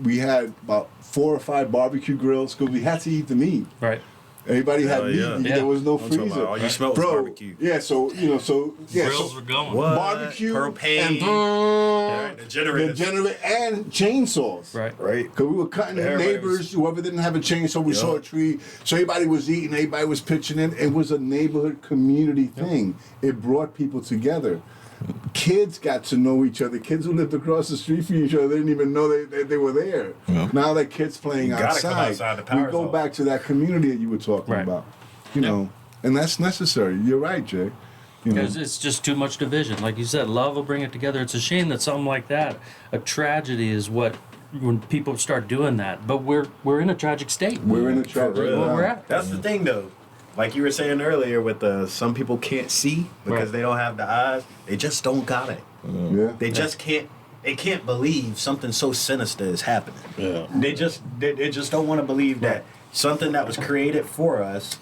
We had about 4 or 5 barbecue grills because we had to eat the meat. Right. Everybody had meat. yeah. There was no I'm talking freezer. about all you smelled was Bro, barbecue. yeah. So Grills were going. What? barbecue Propane. and The the generators. generator and chainsaws. Right. Right. Because we were cutting the Everybody neighbors, was- whoever didn't have a chainsaw, we saw a tree. So everybody was eating, everybody was pitching in. It was a neighborhood community thing. It brought people together. Kids got to know each other. Kids who lived across the street from each other, they didn't even know they were there. Yeah. Now that kids playing You gotta come outside, outside the power we go zone. back to that community that you were talking Right. about. And that's necessary. You're right, Jay. Because it's just too much division. Like you said, love will bring it together. It's a shame that something like that, a tragedy is when people start doing that. But we're in a tragic state. We're in a tragedy. real. Where we're at. That's the thing, though. Like you were saying earlier, with some people can't see because Right. they don't have the eyes. They just don't got it. Yeah. They just can't. They can't believe something so sinister is happening. Yeah. They just don't want to believe that something that was created for us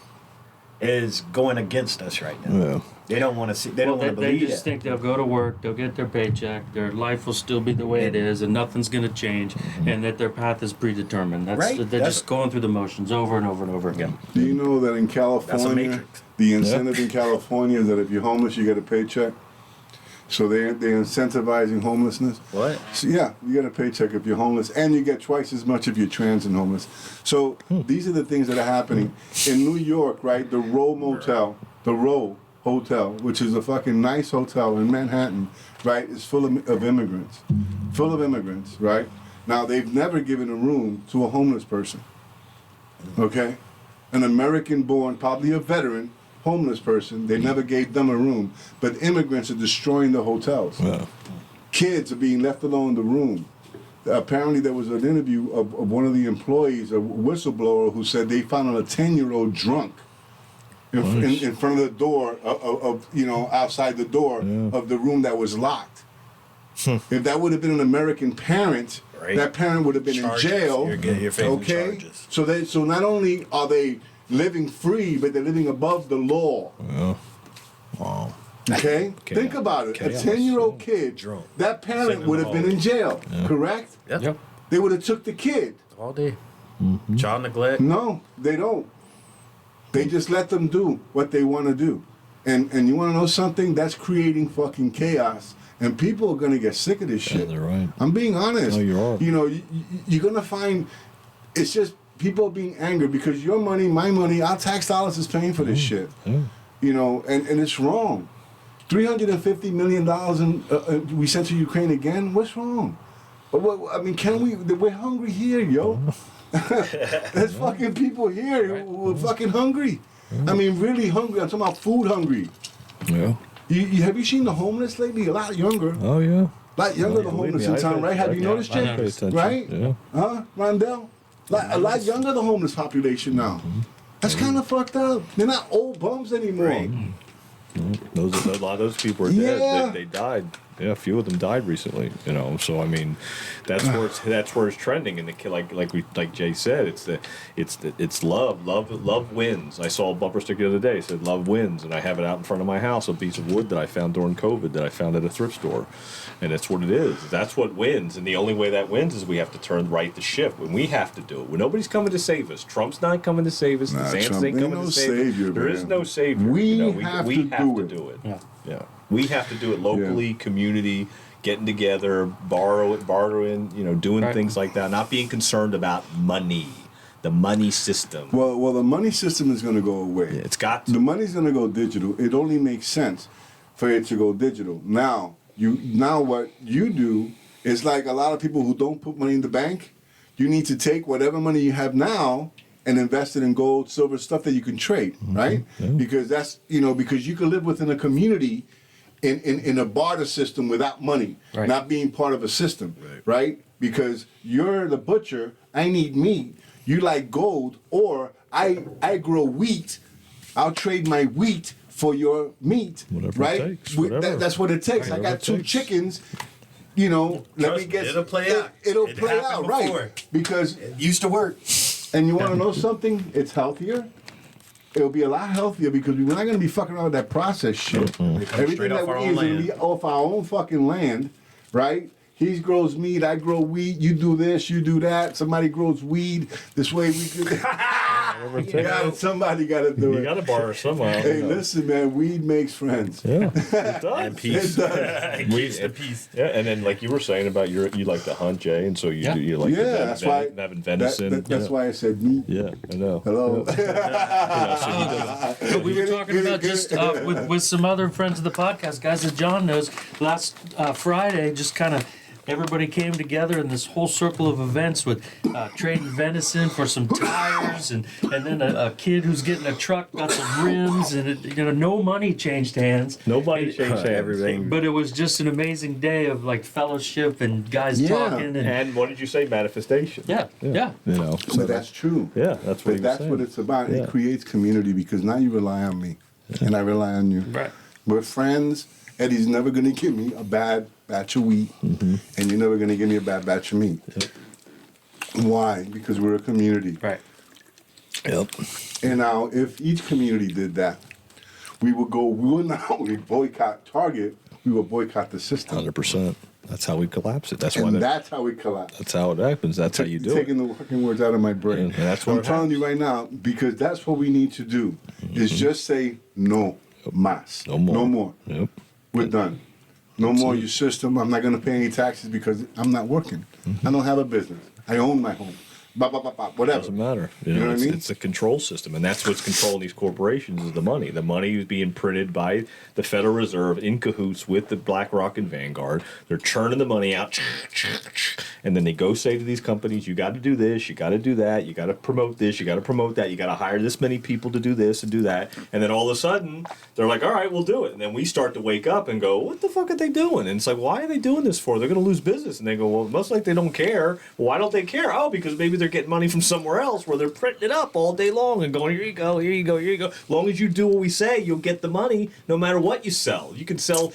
is going against us right now. Yeah. They don't want to see. They don't want to They believe just it. think they'll go to work, they'll get their paycheck, their life will still be the way it is, and nothing's going to change, and that their path is predetermined. Right. They're That's- just going through the motions over and over and over again. Do you know that in California, matrix. the incentive in California is that if you're homeless, you get a paycheck? So they're incentivizing homelessness. What? So yeah, you get a paycheck if you're homeless, and you get twice as much if you're trans and homeless. So these are the things that are happening in New York, right? The Row Hotel, which is a fucking nice hotel in Manhattan, right? Is full of immigrants, right? Now they've never given a room to a homeless person. Okay, an American-born, probably a veteran, homeless person. They never gave them a room, but immigrants are destroying the hotels. Yeah. Kids are being left alone in the room. Apparently, there was an interview of one of the employees, a whistleblower, who said they found a 10-year-old drunk in front of the door outside the door of the room that was locked. If that would have been an American parent, Right. that parent would have been Charges. in jail. You're facing Okay, charges. so not only are they living free, but they're living above the law. Yeah. Wow. Okay? Okay. Think about it. Chaos. A 10-year-old kid, Drunk. that parent Sitting in would the have been in jail, correct? Yep. They would have took the kid. All day. Child neglect. No, they don't. They just let them do what they want to do. And you want to know something? That's creating fucking chaos. And people are going to get sick of this Yeah, shit. they're right. I'm being honest. No, you are. You're going to find it's just people being angry because your money, my money, our tax dollars is paying for this shit. Yeah. And it's wrong. $350 million we sent to Ukraine again? What's wrong? I mean, we're hungry here, yo. There's fucking people here who are fucking hungry. I mean, really hungry. I'm talking about food hungry. Yeah. Have you seen the homeless lately? A lot younger. Oh yeah. A lot younger, the Believe homeless me, in town, right? Have you noticed, I Jay? Pay attention. Right? Yeah. Huh, Rondell? A lot younger, the homeless population now. That's kind of fucked up. They're not old bums anymore. Right. A lot of those people are dead. Yeah. They died. Yeah, a few of them died recently. You know, so I mean, that's where it's trending. And like Jay said, it's love. Love wins. I saw a bumper sticker the other day. It said "Love wins," and I have it out in front of my house. A piece of wood that I found during COVID that I found at a thrift store, and that's what it is. That's what wins. And the only way that wins is we have to right the ship. When we have to do it. When nobody's coming to save us. Trump's not coming to save us. DeSantis ain't coming to save us. There is no savior. We have to do it. Yeah. We have to do it locally, community, getting together, bartering, doing things like that, not being concerned about money, the money system. Well, the money system is going to go away. Yeah, it's got to. The money's going to go digital. It only makes sense for it to go digital. Now what you do is like a lot of people who don't put money in the bank. You need to take whatever money you have now and invest it in gold, silver, stuff that you can trade, right? Yeah. Because that's, because you can live within a community in a barter system without money, not being part of a system, right? Because you're the butcher, I need meat, you like gold, or I grow wheat, I'll trade my wheat for your meat, whatever right? It takes, that's what it takes. I got two chickens. Let me get. It'll play out. It'll play out, before. Right? Because it used to work. And you want to know something? It's healthier. It'll be a lot healthier because we're not going to be fucking around with that processed shit. Everything that we eat is going to be off our own fucking land, right? He grows meat, I grow wheat. You do this, you do that. Somebody grows weed. This way we could. Somebody got to do it. You got to borrow somehow. Hey, listen, man. Weed makes friends. Yeah, it does. And peace. It does. Weed and peace. Yeah, and then like you were saying about you like to hunt, Jay, and so you like having venison. That's why I said meat. Yeah, I know. Hello. But we were talking about just with some other friends of the podcast, guys that John knows. Last Friday, just kind of everybody came together in this whole circle of events with trading venison for some tires, and then a kid who's getting a truck got some rims, and no money changed hands. Nobody changed hands. Everything. But it was just an amazing day of like fellowship and guys talking. And what did you say? Manifestation. Yeah. But that's true. Yeah, that's what. But that's what it's about. Yeah. It creates community because now you rely on me, and I rely on you. Right. We're friends. Eddie's never going to give me a bad batch of wheat, and you're never going to give me a bad batch of meat. Yep. Why? Because we're a community. Right. Yep. And now, if each community did that, we would not only boycott Target, we would boycott the system. 100%. That's how we collapse it. That's how we collapse. That's how it happens. That's how you do it. Taking the fucking words out of my brain. And that's what I'm telling you right now, because that's what we need to do, is just say no más. No more. No more. Yep. We're done. No more your system. I'm not going to pay any taxes because I'm not working. I don't have a business. I own my home. Whatever. Doesn't matter. You know what I mean? It's a control system, and that's what's controlling these corporations is the money. The money is being printed by the Federal Reserve in cahoots with the BlackRock and Vanguard. They're churning the money out, and then they go say to these companies, you got to do this, you got to do that, you got to promote this, you got to promote that, you got to hire this many people to do this and do that. And then all of a sudden, they're like, all right, we'll do it. And then we start to wake up and go, what the fuck are they doing? And it's like, why are they doing this for? They're going to lose business. And they go, well, most like they don't care. Well, why don't they care? Oh, because maybe they're getting money from somewhere else where they're printing it up all day long and going, here you go, here you go, here you go. As long as you do what we say, you'll get the money no matter what you sell. You can sell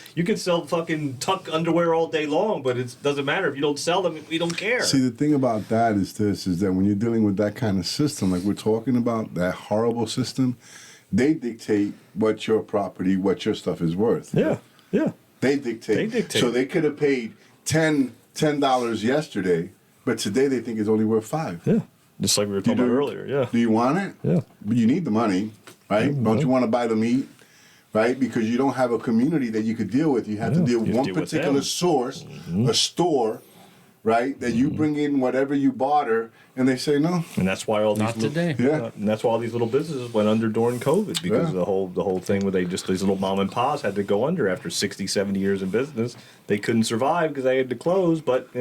fucking tuck underwear all day long, but it doesn't matter. If you don't sell them, we don't care. See, the thing about that is that when you're dealing with that kind of system, like we're talking about, that horrible system, they dictate what your property, what your stuff is worth. Yeah. They dictate. So they could have paid $10 yesterday, but today they think it's only worth $5. Yeah. Just like we were talking about earlier. Yeah. Do you want it? Yeah. But you need the money, right? Mm-hmm. Don't you want to buy the meat? Right? Because you don't have a community that you could deal with. You have to deal with one particular source, a store, right? That you bring in whatever you barter, and they say no. And that's why all these Not today. And that's why all these little businesses went under during COVID because the whole thing where these little mom and pops had to go under after 60, 70 years in business. They couldn't survive because they had to close, but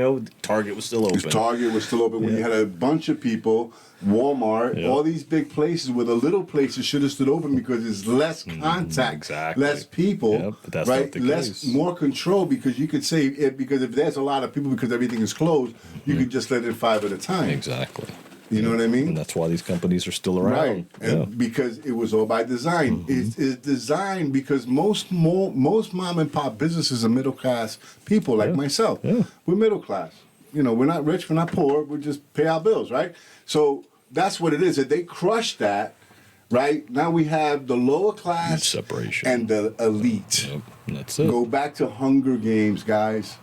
Target was still open. Target was still open when you had a bunch of people. Walmart, all these big places where the little places should have stood open because there's less contact, less people, but that's right? not the Less, case. more control because you could say it because if there's a lot of people because everything is closed, you could just let it 5 at a time. Exactly. You know what I mean? And that's why these companies are still around. Right, and because it was all by design. It's designed because most mom and pop businesses are middle class people like myself. Yeah. We're middle class. You know, we're not rich, we're not poor. We just pay our bills, right? So that's what it is. That they crushed that. Right now we have the lower class Separation. and the elite. Yep. And that's it. Go back to Hunger Games, guys.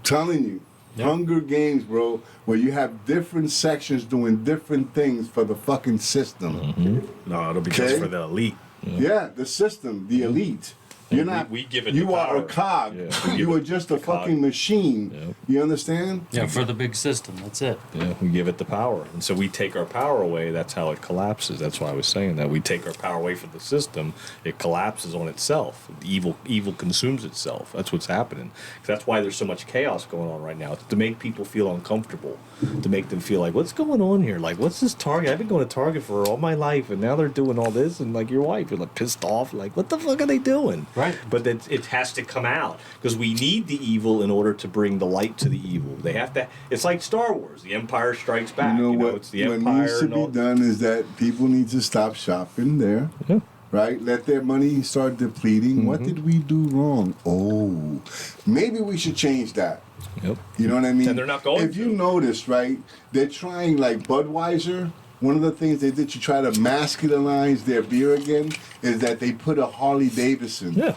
Telling you. Hunger Games, bro, where you have different sections doing different things for the fucking system. No, it'll be just for the elite. Yeah, the system, the elite. You're not. we give it You the are a power. cog. Yeah, we You give are it just a the cog. fucking machine. Yep. You understand? Yeah, for the big system. That's it. Yeah, we give it the power. And so we take our power away, that's how it collapses. That's why I was saying that. We take our power away from the system, it collapses on itself. Evil consumes itself. That's what's happening. That's why there's so much chaos going on right now. It's to make people feel uncomfortable, to make them feel like, what's going on here? Like, what's this Target? I've been going to Target for all my life, and now they're doing all this, and like your wife, you're like pissed off, like, what the fuck are they doing? Right. But it has to come out because we need the evil in order to bring the light to the evil. They have to. It's like Star Wars. The Empire Strikes Back. You know what? It's the What Empire. needs to and all- be done is that people need to stop shopping there. Yeah. Right? Let their money start depleting. What did we do wrong? Oh, maybe we should change that. Yep. You know what I mean? And they're not going If you to. notice, right, they're trying like Budweiser. One of the things they did to try to masculinize their beer again is that they put a Harley Davidson. Yeah.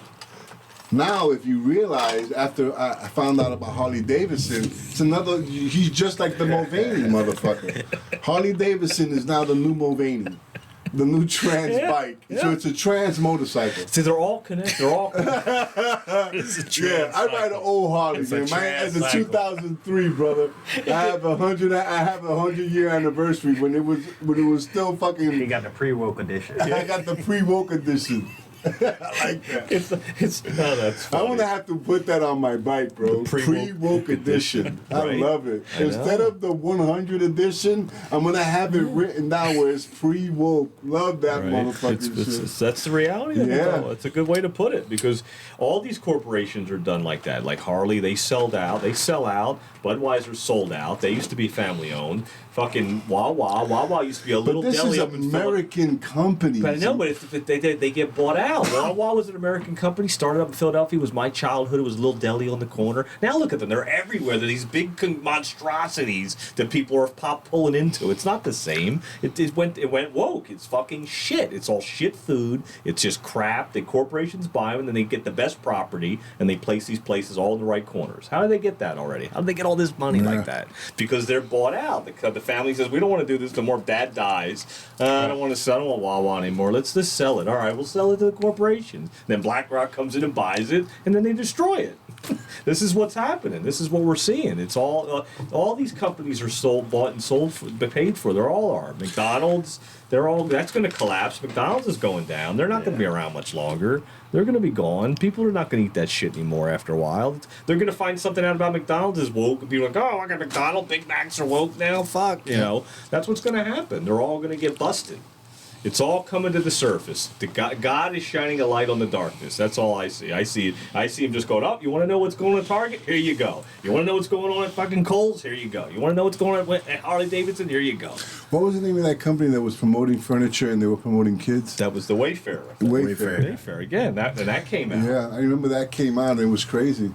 Now, if you realize, after I found out about Harley Davidson, it's another. He's just like the Mulvaney motherfucker. Harley Davidson is now the new Mulvaney, the new trans bike. So it's a trans motorcycle. See, they're all connected. They're all connected. Yeah, I ride an old Harley, It's a man. Mine is a trans-cycle. 2003, brother. I have a 100-year anniversary when it was still He fucking. got the pre-woke edition. I got the pre-woke edition. I like that. That's I'm funny. gonna have to put that on my bike, bro. The pre-woke Pre-woke edition. I Right. love it. I know. Instead of the 100 edition, I'm gonna have it written down where it's pre-woke. Love that Right. motherfucking shit. That's the reality of it, Yeah. though. It's a good way to put it because all these corporations are done like that. Like Harley, they sell out. Budweiser sold out. They used to be family owned. Fucking Wawa used to be a little But this deli is up in Philadelphia. American companies. But I know, but they get bought out. Wawa was an American company, started up in Philadelphia. It was my childhood. It was a little deli on the corner. Now look at them; they're everywhere. They're these big monstrosities that people are pulling into. It's not the same. It went woke. It's fucking shit. It's all shit food. It's just crap. The corporations buy them, and then they get the best property, and they place these places all in the right corners. How do they get that already? How do they get all this money like that? Because they're bought out. The family says, we don't want to do this no more. Dad dies. I don't want Wawa anymore. Let's just sell it. All right, we'll sell it to the corporations. Then BlackRock comes in and buys it, and then they destroy it. This is what's happening. This is what we're seeing. It's all these companies are bought and sold, paid for. They're all are. McDonald's, that's going to collapse. McDonald's is going down. They're not going to be around much longer. They're going to be gone. People are not going to eat that shit anymore after a while. They're going to find something out about McDonald's is woke and be like, oh, I got McDonald's, Big Macs are woke now. Fuck, That's what's going to happen. They're all going to get busted. It's all coming to the surface. God is shining a light on the darkness. That's all I see. I see him just going, oh, you want to know what's going on at Target? Here you go. You want to know what's going on at fucking Kohls? Here you go. You want to know what's going on at Harley Davidson? Here you go. What was the name of that company that was promoting furniture and they were promoting kids? That was the Wayfarer. Wayfair. Wayfarer, again. That came out. Yeah, I remember that came out and it was crazy.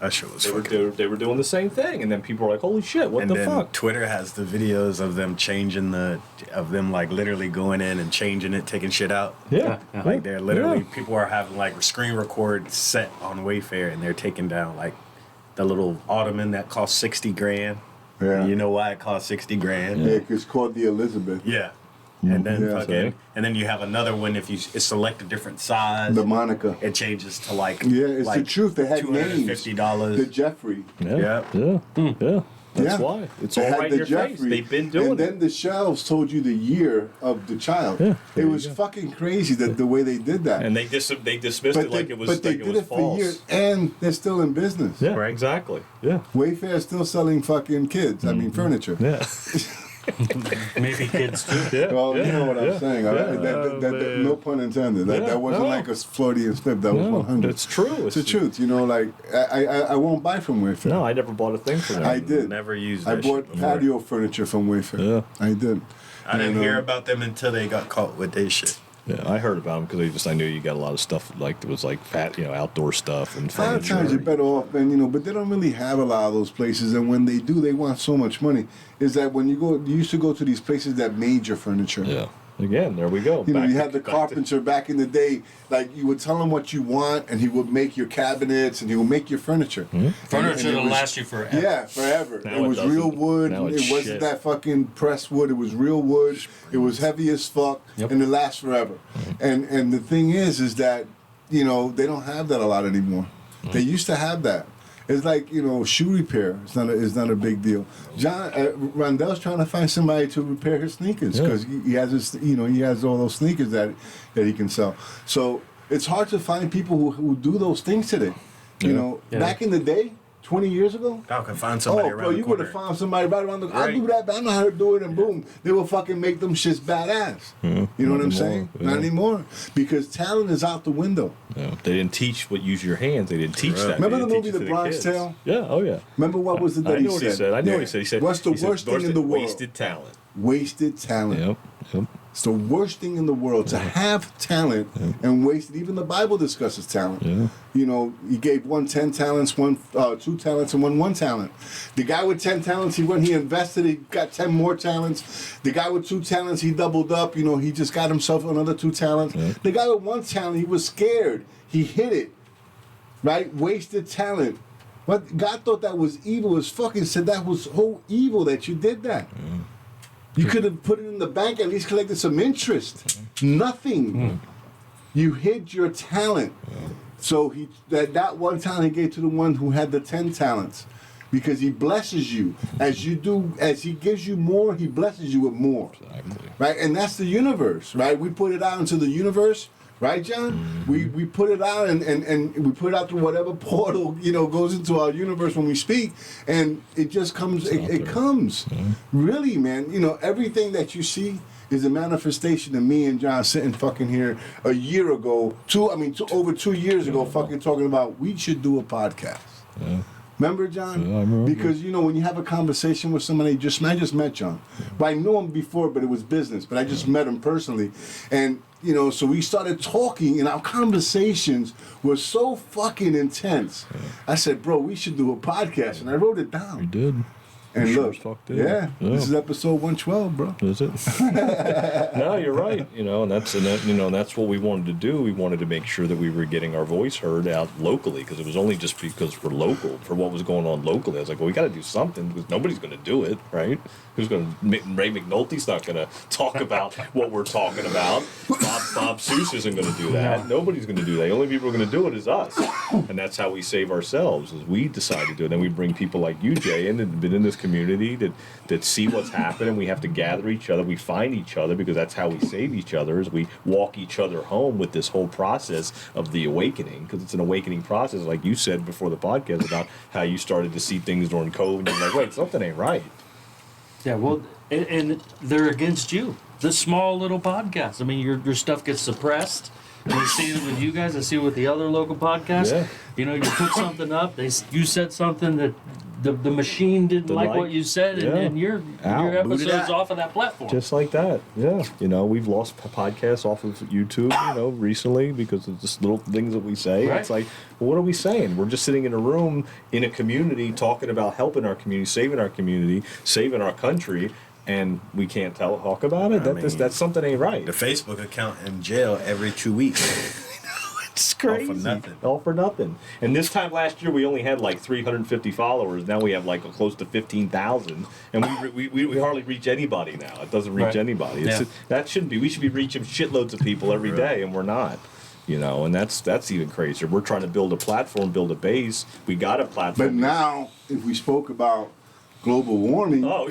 That shit was They were, fucking. they were doing the same thing, and then people were like, holy shit, what And the then fuck? Twitter has the videos of them like literally going in and changing it, taking shit out. Yeah. Like they're literally, Yeah. people are having like screen record set on Wayfair and they're taking down like the little ottoman that cost 60 grand. Yeah. And you know why it cost 60 grand? Yeah, it's called the Elizabeth. Yeah. And then Yeah. fucking, and then you have another one if you select a different size. The Monica. It changes to like Yeah, it's the truth. They had names. $250. The Jeffrey. Yeah. Yeah. That's Yeah. why. It's They all had right the in your face. Jeffrey. They've been doing And then it. the shelves told you the year of the child. Yeah, It there you was go. fucking crazy that the way they did that. And they dismissed it like it was but they like it did was it for false. years, and they're still in business. Yeah, Right. exactly. Yeah. Wayfair is still selling fucking kids. I mean, furniture. Yeah. Maybe kids too. Yeah. Well, you know what I'm yeah, saying. No pun intended. That wasn't like a Freudian slip. That was 100. It's true. It's the truth. You know, like I won't buy from Wayfair. No, I never bought a thing from them. I did. Never used I that bought shit before. patio furniture from Wayfair. Yeah. I did. I didn't And, hear about them until they got caught with their shit. Yeah, I heard about them because I knew you got a lot of stuff like it was like outdoor stuff and A lot of furniture. times you're better off, man, but they don't really have a lot of those places. And when they do, they want so much money. Is that when you used to go to these places that made your furniture. Yeah. Again, there we go. You know, Back you to- had the back to- carpenter back in the day, like you would tell him what you want and he would make your cabinets and he would make your furniture. Furniture And it will was- last you forever. Yeah, forever. Now It it was real doesn't. wood. Now It it's wasn't shit. that fucking pressed wood. It was real wood. It was heavy as fuck, Yep. and it lasts forever. And the thing is that they don't have that a lot anymore. They used to have that. It's like shoe repair. It's not a big deal. John Rondell's trying to find somebody to repair his sneakers because he has he has all those sneakers that he can sell. So it's hard to find people who do those things today. Yeah. Back in the day, 20 years ago. I can find somebody Oh, around bro, the you would corner. have found somebody right around the corner. I'll Right. do that, but I know how to do it, and boom. They will fucking make them shits badass. You know what I'm Not saying? anymore, Not anymore. Because talent is out the window. Yeah. They didn't teach what use your hands. They didn't teach that. Remember They the didn't movie teach it The to Bronze kids. Tale? Yeah, oh yeah. Remember what was it that I know what he said. I know Yeah. what he said. He said, What's the worst thing in the world? Wasted talent. Wasted talent. Yep. It's the worst thing in the world to have talent and waste it. Even the Bible discusses talent. Yeah. He gave one 10 talents, one 2 talents, and one talent. The guy with 10 talents, he invested, he got 10 more talents. The guy with 2 talents, he doubled up. He just got himself another 2 talents. Yeah. The guy with 1 talent, he was scared. He hid it. Right? Wasted talent. But God thought that was evil. His fucking said that was so evil that you did that. You could have put it in the bank, at least collected some interest. Nothing. You hid your talent. So that 1 talent he gave to the one who had the 10 talents. Because he blesses you. As he gives you more, he blesses you with more. Exactly. Right? And that's the universe, right? We put it out into the universe. Right, John? We put it out and we put it out through whatever portal, goes into our universe when we speak, and it just comes, it comes. Really, man, everything that you see is a manifestation of me and John sitting fucking here a year ago, over 2 years ago, fucking talking about we should do a podcast. Yeah. Remember, John? Yeah, I remember. Because, when you have a conversation with somebody, I just met John. But I knew him before, but it was business. But I just met him personally. And, so we started talking, and our conversations were so fucking intense. I said, bro, we should do a podcast. And I wrote it down. We did. And Sure look, as fuck did. yeah, Yeah. this is episode 112, bro. Is it? No, you're right. And that's what we wanted to do. We wanted to make sure that we were getting our voice heard out locally, because it was only just because we're local for what was going on locally. I was like, well, we got to do something because nobody's going to do it, right? Who's going to? Ray McNulty's not going to talk about what we're talking about. Bob Seuss isn't going to do that. Nobody's going to do that. The only people who are going to do it is us, and that's how we save ourselves. Is we decide to do it. Then we bring people like you, Jay, in that have been in this community that see what's happening. We have to gather each other. We find each other because that's how we save each other. Is we walk each other home with this whole process of the awakening, because it's an awakening process, like you said before the podcast about how you started to see things during COVID. And you're like, wait, something ain't right. Yeah, well, and they're against you. This small little podcast. I mean, your stuff gets suppressed. And I see it with you guys. I see it with the other local podcasts. Yeah. You put something up. You said something that the machine didn't like what you said, and your Out. Booted episode's out. off of that platform. Just like that, yeah. We've lost podcasts off of YouTube, recently because of just little things that we say. Right. It's like, well, what are we saying? We're just sitting in a room in a community talking about helping our community, saving our country, and we can't talk about it. That's something ain't right. The Facebook account in jail every 2 weeks. It's crazy. All for nothing. All for nothing. And this time last year, we only had like 350 followers. Now we have like close to 15,000, and we hardly reach anybody now. It doesn't reach Right. anybody. Yeah. That shouldn't be. We should be reaching shitloads of people every day, and we're not. And that's even crazier. We're trying to build a platform, build a base. We got a platform. But now, if we spoke about global warming, Oh.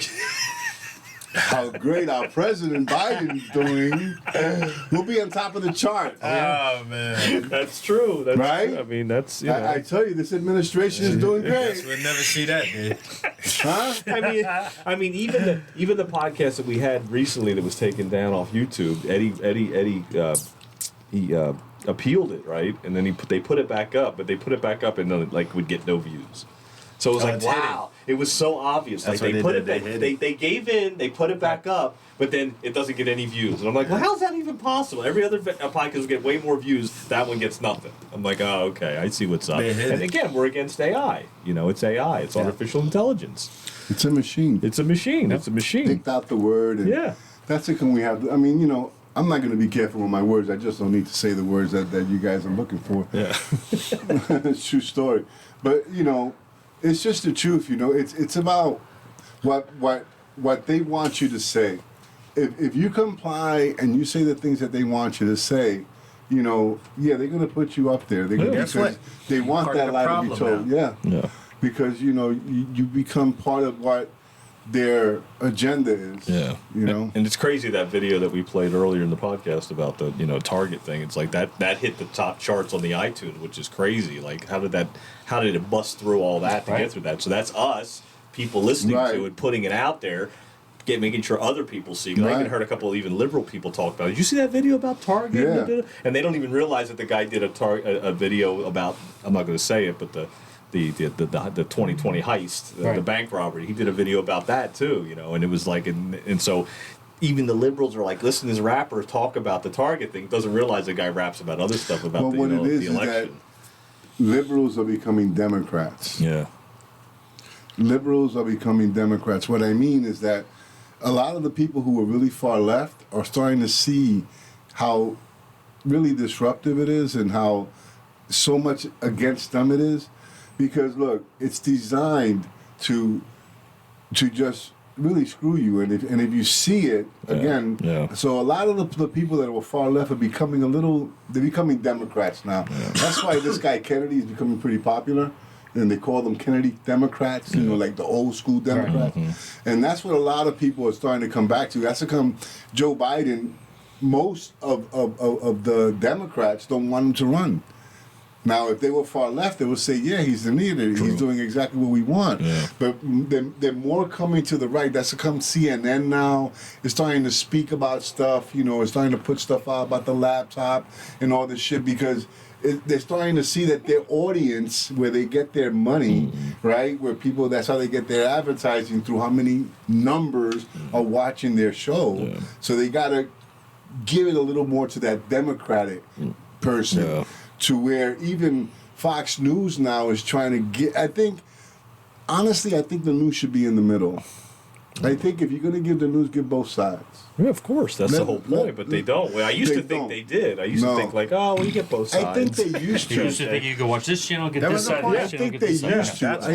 how great our President Biden's doing, we'll be on top of the chart. Oh man, That's true. That's Right? true. I mean, that's, you know. I tell you, this administration is doing guess great. we'll never see that, dude. Huh? I mean, even the podcast that we had recently that was taken down off YouTube, Eddie, he appealed it, right? And then they put it back up, but they put it back up and then like would get no views. So it was like, it's hidden. wow, it was so obvious. That's like what put they it, did. They hid it. they gave in, they put it back up, but then it doesn't get any views. And I'm like, well, how's that even possible? Every other podcast will get way more views. That one gets nothing. I'm like, oh, okay, I see what's up. They hid And it. again, we're against AI. You know, it's AI. It's artificial intelligence. It's a machine. It's a machine. It's a machine. Picked out the word. And Yeah. That's it. Can we have? I mean, you know, I'm not going to be careful with my words. I just don't need to say the words that you guys are looking for. Yeah. It's a true story. But you know, it's just the truth. You know, it's about what they want you to say. If you comply and you say the things that they want you to say, you know, yeah, they're going to put you up there. They're gonna, Guess because what? they want Part of that the lie to be problem told. now. Yeah. Yeah. Because you know you become part of what their agenda is. Yeah. You know. And it's crazy that video that we played earlier in the podcast about the, you know, Target thing. It's like that hit the top charts on the iTunes, which is crazy. Like how did it bust through all that to get through that? So that's us, people listening Right. to it, putting it out there, making sure other people see. 'Cause I even Right. heard a couple of even liberal people talk about it. Did you see that video about Target? Yeah. And they don't even realize that the guy did a video about, I'm not going to say it, but the 2020 heist, the bank robbery. He did a video about that too, you know, and it was like, and so even the liberals are like, listen to this rapper talk about the Target thing. Doesn't realize the guy raps about other stuff about Well, the, what you know, it is the is that election. liberals are becoming Democrats. Yeah. Liberals are becoming Democrats. What I mean is that a lot of the people who are really far left are starting to see how really disruptive it is and how so much against them it is. Because look, it's designed to just really screw you, and if you see it again, so a lot of the people that were far left are becoming they're becoming Democrats now. That's why this guy Kennedy is becoming pretty popular, and they call them Kennedy Democrats, you know, like the old school Democrats, and that's what a lot of people are starting to come back to. That's come Joe Biden. Most of the Democrats don't want him to run. Now, if they were far left, they would say, yeah, he's the leader. He's doing exactly what we want. Yeah. But they're more coming to the right. That's come CNN now. It's starting to speak about stuff, you know, it's starting to put stuff out about the laptop and all this shit because they're starting to see that their audience, where they get their money, right, where people, that's how they get their advertising, through how many numbers are watching their show. Yeah. So they got to give it a little more to that Democratic person. Yeah. To where even Fox News now is trying to get. Honestly, I think the news should be in the middle. I think if you're going to give the news, give both sides. Yeah, of course. That's the whole point, but they don't. Well, I used to think they did. I used to think like, oh, well, you get both sides. I think they used You to. used to think you could watch this channel, get There this was a side, point. I this channel, think get they this side. used to. That's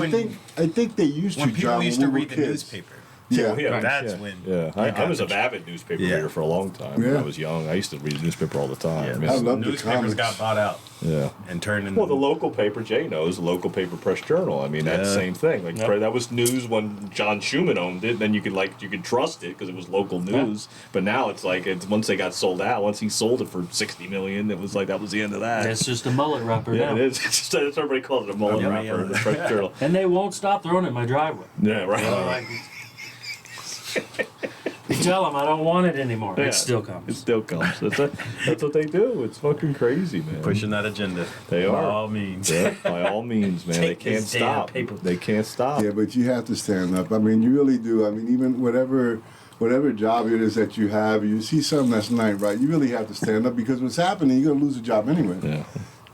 I think they used when to, people John, used to when we read were the kids. newspaper. Yeah. Yeah, That's when. Yeah, I was an avid newspaper Yeah. reader for a long time. When Yeah. I was young, I used to read the newspaper all the time. Yeah, I love the newspapers comics. got bought out Yeah. and turned into. Well, the local paper, Jay knows, the local paper Press Journal. I mean, that's the Yeah. same thing. Like Yep. that was news when John Schumann owned it. Then you could trust it because it was local news. But now it's like once they got sold out, once he sold it for $60 million, it was like that was the end of that. It's just a mullet wrapper yeah, now. it is. It's just, everybody calls it a mullet Yeah, wrapper yeah. in the Press Journal. And they won't stop throwing it in my driveway. Yeah, right. You tell them I don't want it anymore. Yeah. It still comes. It still comes. That's what they do. It's fucking crazy, man. pushing that agenda. They By are. all means. Yeah, by all means, man. They Take can't this damn stop. paper. They can't stop. Yeah, but you have to stand up. I mean, you really do. I mean, even whatever job it is that you have, you see something that's not right, you really have to stand up because what's happening, you're going to lose a job anyway. Yeah.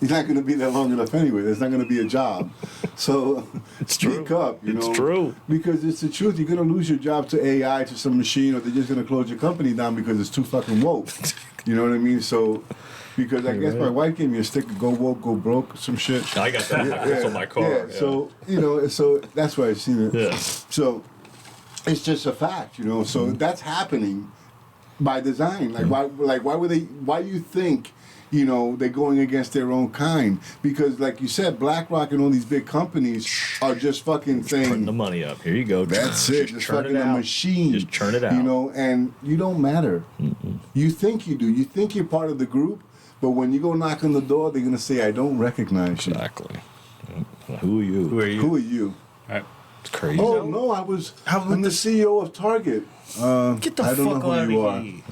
He's not going to be there long enough anyway. There's not going to be a job. So speak true. up, you know. It's true. Because it's the truth. You're going to lose your job to AI, to some machine, or they're just going to close your company down because it's too fucking woke. You know what I mean? So, because I guess my wife gave me a sticker, go woke, go broke, some shit. I got that. That's on my car. Yeah, so, you know, so that's why I've seen it. Yeah. So it's just a fact, you know. So that's happening by design. Like why do you think you know, they're going against their own kind. Because, like you said, BlackRock and all these big companies are just fucking Putting saying, the money up. Here you go. that's it, just churn fucking it a out. machine. Just churn it out. You know, and you don't matter. You think you do. You think you're part of the group, but when you go knock on the door, they're going to say, I don't recognize you. Exactly. Who are you? Who are you? Who are you? Right. It's crazy. Oh, no, I'm the CEO of Target. Get the I don't fuck know out who you of are. here.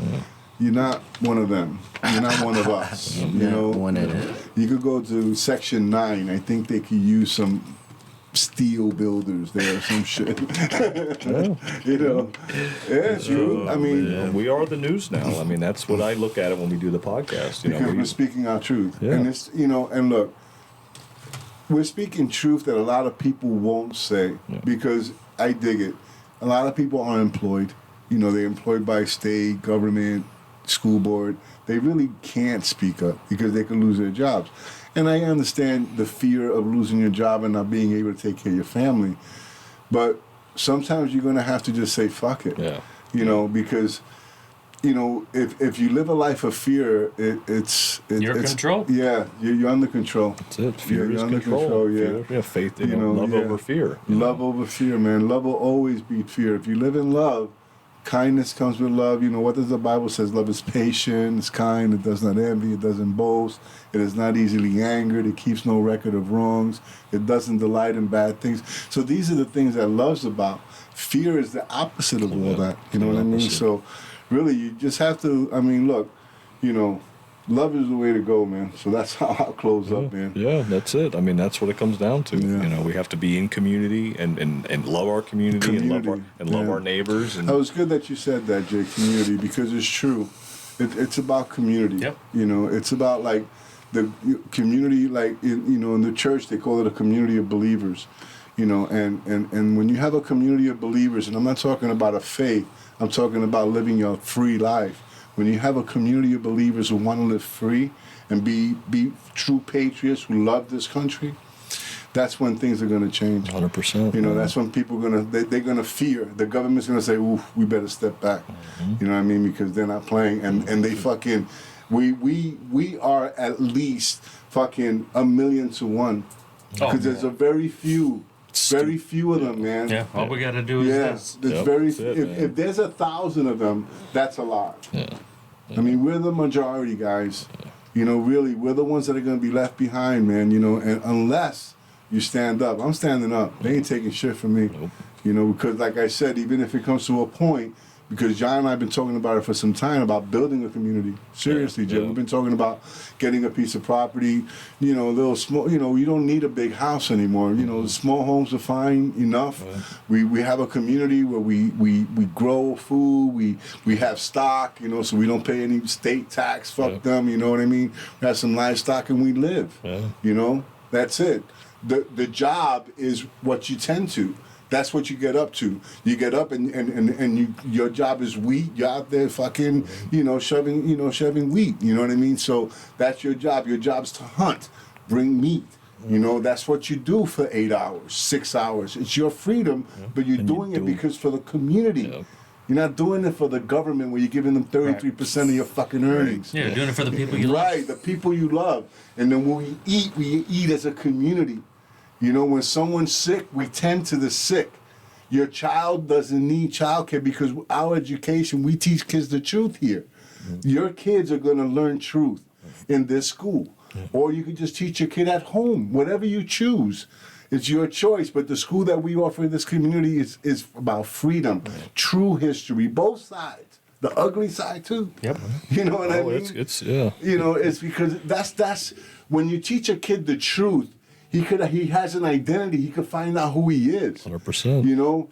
You're not one of them. You're not one of us. You know, one of them. you could go to Section 9. I think they could use some steel builders there or some shit. You know, yeah, true. I mean, Yeah, we are the news now. I mean, that's what I look at it when we do the podcast. You know, because we're speaking our truth. Yeah. And it's, you know, and look, we're speaking truth that a lot of people won't say because I dig it. A lot of people are employed. You know, they're employed by state, government, school board. They really can't speak up because they can lose their jobs. And I understand the fear of losing your job and not being able to take care of your family. But sometimes you're going to have to just say, fuck it. Yeah. You know, because, you know, if you live a life of fear, it's You're in it's, control. Yeah, you're under control. That's it. Fear you're is under control. yeah. Fear, faith, You know, love yeah. over fear. you know. Love over fear, man. Love will always beat fear. If you live in love, kindness comes with love. You know, what does the Bible says? Love is patient, it's kind, it does not envy, it doesn't boast, it is not easily angered, it keeps no record of wrongs, it doesn't delight in bad things. So these are the things that love's about. Fear is the opposite of all that. You know what I mean? Opposite. So really, you just have to, I mean, look, you know, love is the way to go, man. So that's how I'll close up, man. Yeah, that's it. I mean, that's what it comes down to. Yeah. You know, we have to be in community and love our community, Community, and love yeah. our neighbors. And It was good that you said that, Jay, community, because it's true. It's about community. Yep. You know, it's about like the community, like, you know, in the church, they call it a community of believers. You know, and when you have a community of believers, and I'm not talking about a faith, I'm talking about living your free life. When you have a community of believers who want to live free and be true patriots who love this country, that's when things are going to change. You 100%. know, that's when people they're gonna fear. The government's gonna say, "Ooh, we better step back." You know what I mean? Because they're not playing, and they fucking, we are at least fucking 1,000,000 to 1, because there's a very few of them, man. Yeah. All we got to do is Yeah, this. there's Yep, very. that's it, man. If there's 1,000 of them, that's a lot. Yeah. I mean, we're the majority, guys. You know, really, we're the ones that are going to be left behind, man. You know, and unless you stand up, I'm standing up. They ain't taking shit from me. Nope. You know, because like I said, even if it comes to a point, because John and I have been talking about it for some time, about building a community. Seriously, Jim, yeah. we've been talking about getting a piece of property, you know, a little small, you know, you don't need a big house anymore. You know, small homes are fine enough. Right. We have a community where we grow food, we have stock, you know, so we don't pay any state tax, fuck them, you know what I mean? We have some livestock and we live, Yeah. you know, that's it. The job is what you tend to. That's what you get up to. You get up and your job is wheat. You're out there fucking, you know, shoving wheat. You know what I mean? So that's your job. Your job's to hunt, bring meat. You know, that's what you do for 8 hours, 6 hours. It's your freedom, but you're And you doing it do- because for the community. Yeah. You're not doing it for the government where you're giving them 33% of your fucking earnings. Yeah, you're doing it for the people you love. Right, the people you love. And then when we eat as a community. You know, when someone's sick, we tend to the sick. Your child doesn't need childcare because our education, we teach kids the truth here. Your kids are going to learn truth in this school. Or you can just teach your kid at home, whatever you choose. It's your choice, but the school that we offer in this community is about freedom, true history, both sides. The ugly side too. Yep. You know what I Oh, mean? it's yeah. You know, it's because that's when you teach a kid the truth, he has an identity, he could find out who he is. 100%. You know,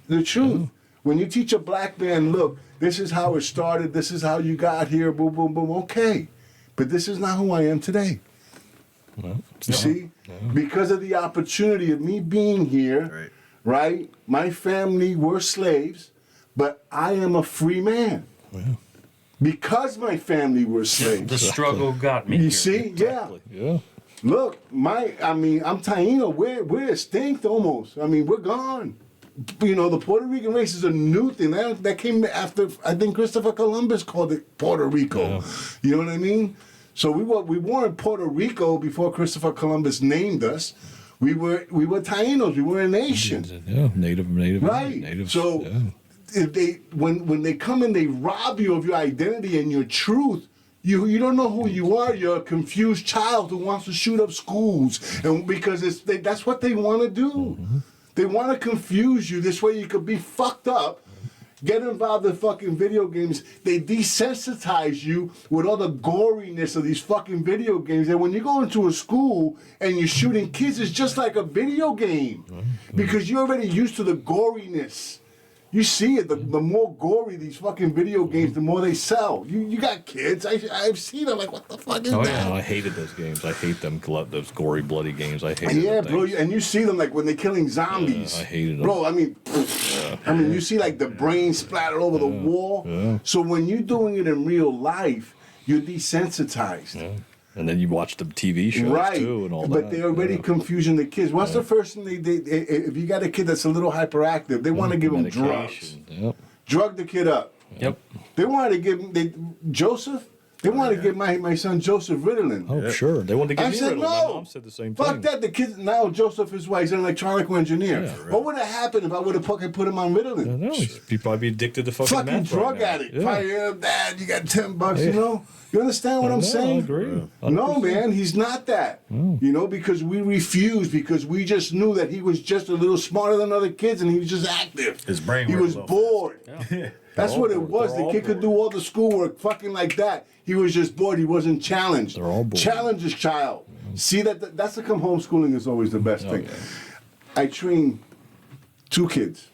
the truth. When you teach a black man, look, this is how it started, this is how you got here, boom, boom, boom, okay. But this is not who I am today. No, You see? Because of the opportunity of me being here, right? My family were slaves, but I am a free man. Yeah. Because my family were slaves. The struggle got me You here. see? Yeah. Yeah. Look, I'm Taino. We're extinct almost. I mean, we're gone. You know, the Puerto Rican race is a new thing. That came after, I think Christopher Columbus called it Puerto Rico. Yeah. You know what I mean? So we weren't Puerto Rico before Christopher Columbus named us. We were Tainos. We were a nation. Yeah, native. Right. Native, so yeah. if they when they come and they rob you of your identity and your truth, you don't know who you are. You're a confused child who wants to shoot up schools, and because that's what they want to do. Mm-hmm. They want to confuse you. This way you could be fucked up. Get involved in fucking video games. They desensitize you with all the goriness of these fucking video games. And when you go into a school and you're shooting kids, it's just like a video game. Because you're already used to the goriness. You see it. The more gory these fucking video games, the more they sell. You got kids. I've seen them. Like, what the fuck is that? Yeah, I hated those games. I hate them. Those gory, bloody games. I hated them. Yeah, bro. And you see them like when they're killing zombies. I hated them. Bro, I mean, you see like the brain splattered over the wall. Yeah. So when you're doing it in real life, you're desensitized. Yeah. And then you watch the TV shows too and all that. But they're already confusing the kids. What's the first thing they if you got a kid that's a little hyperactive, they want to give him drugs. Yep. Drug the kid up. Yep. They want to give him Joseph. They want to give my son Joseph Ritalin. Oh, sure. They wanted to give I me said Ritalin. no. My mom said the same thing. Fuck that. The kid now Joseph is why he's an electronical engineer. Yeah, right. What would have happened if I would have put him on Ritalin? No, he'd probably be addicted to fucking meth Fucking drug right now. addict. Yeah. Probably, Dad, you got $10, you know? You understand what I'm I saying? agree. No, 100%. man, he's not that. You know, because we refused, because we just knew that he was just a little smarter than other kids and he was just active. His brain He worked was a little bored. That's all what it bored. was. They're The all kid could bored. do all the schoolwork fucking like that. He was just bored. He wasn't challenged. They're all bored. Challenge his child. See, that's the come homeschooling is always the best thing. yeah. I train 2 kids.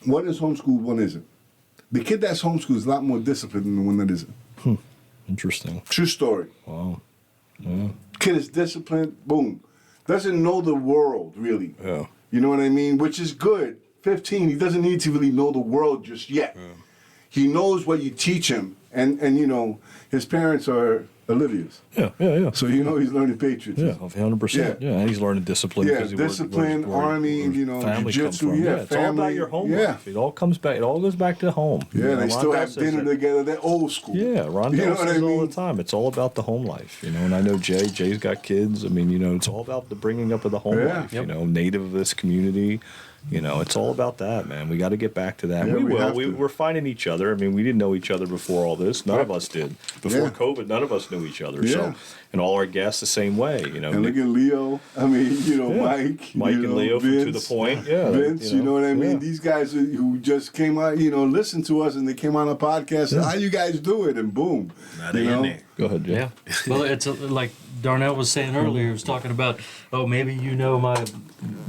One is homeschooled, one isn't. The kid that's homeschooled is a lot more disciplined than the one that isn't. Interesting. True story. Wow. Kid is disciplined, boom. Doesn't know the world, really. Yeah. You know what I mean? Which is good. 15, he doesn't need to really know the world just yet. He knows what you teach him. And you know, his parents are Olivia's. Yeah. So you know he's learning patriotism. Yeah, 100%. Yeah, and he's learning discipline. Yeah, because discipline, army, you know, family comes jiu-jitsu, from. yeah, It's all about family, your home yeah. life. It all comes back. It all goes back to home. Yeah, You know, they still Rondell have says dinner it. together. They're old school. Yeah, Rondell You know what says I it all mean? the time. It's all about the home life, you know. And I know Jay's got kids. I mean, you know, it's all about the bringing up of the home Yeah. life. You know, native of this community. You know, it's all about that, man. We got to get back to that. Yeah, we we will. have to. We're finding each other. I mean, we didn't know each other before all this. None of us did. Before Yeah. COVID, none of us knew each other. Yeah. So, and all our guests the same way. You know, And look at Leo. I mean, you know, Yeah. Mike. Mike you and know, Leo from To Vince, The Point. Yeah, Vince, you know what I mean? yeah. These guys who just came out, you know, listened to us and they came on a podcast. Yeah. How you guys do it? And boom. Now you they in know? there. Go ahead, Jay. Yeah. Well, it's like Darnell was saying earlier. He was talking about, oh, maybe you know my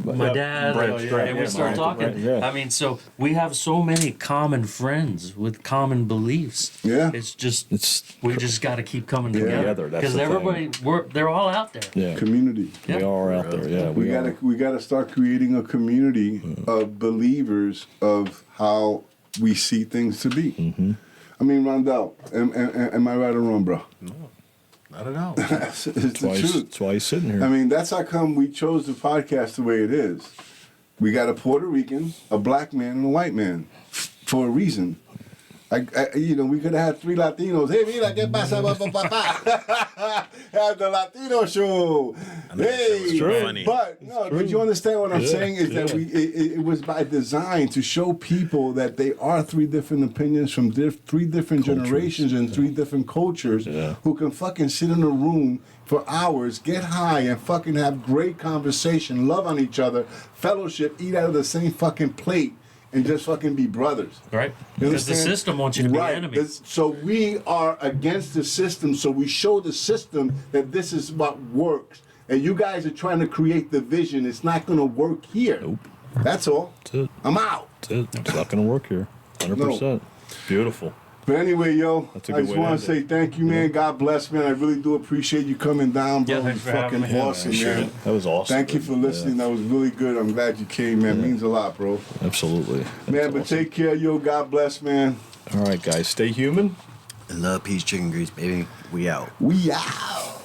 Yeah, dad, Brett, and, Brett, and yeah, we start Brett, talking. Brett, yeah. I mean, so we have so many common friends with common beliefs. Yeah. It's just It's we just got to keep coming Yeah. together That's because the thing. everybody they're all out there. yeah. Community. Yeah. We are out there. Yeah, We are. gotta start creating a community of believers of how we see things to be. I mean, Rondell, am I right or wrong, bro? Not at all. it's the That's truth. why he's sitting here. I mean, that's how come we chose the podcast the way it is. We got a Puerto Rican, a black man, and a white man for a reason. You know, we could have had 3 Latinos. Hey, mira, ¿qué pasa, papá? Have the Latino show. I know that shit was funny. But you understand what I'm Yeah, saying is that it was by design to show people that they are 3 different opinions from 3 different Cultures. generations and 3 different cultures Yeah. who can fucking sit in a room for hours, get high, and fucking have great conversation, love on each other, fellowship, eat out of the same fucking plate, and just fucking be brothers. Right? You Because the understand? system wants you to be enemies. So we are against the system. So we show the system that this is what works. And you guys are trying to create the vision. It's not going to work here. Nope. That's all. That's it. I'm out. That's it. It's not going to work here. 100%. Beautiful. But anyway, yo, That's a I good just way to want end to say it. thank you, man. God bless, man. I really do appreciate you coming down, bro. Yeah, thanks You're for having fucking me. awesome, Sure. man. That was awesome. Thank you for listening. Yeah, That was really good. I'm glad you came, man. Means a lot, bro. absolutely. Man, That's but awesome. take care, yo. God bless, man. All right, guys. Stay human. Love, peace, chicken grease, baby. We out. We out.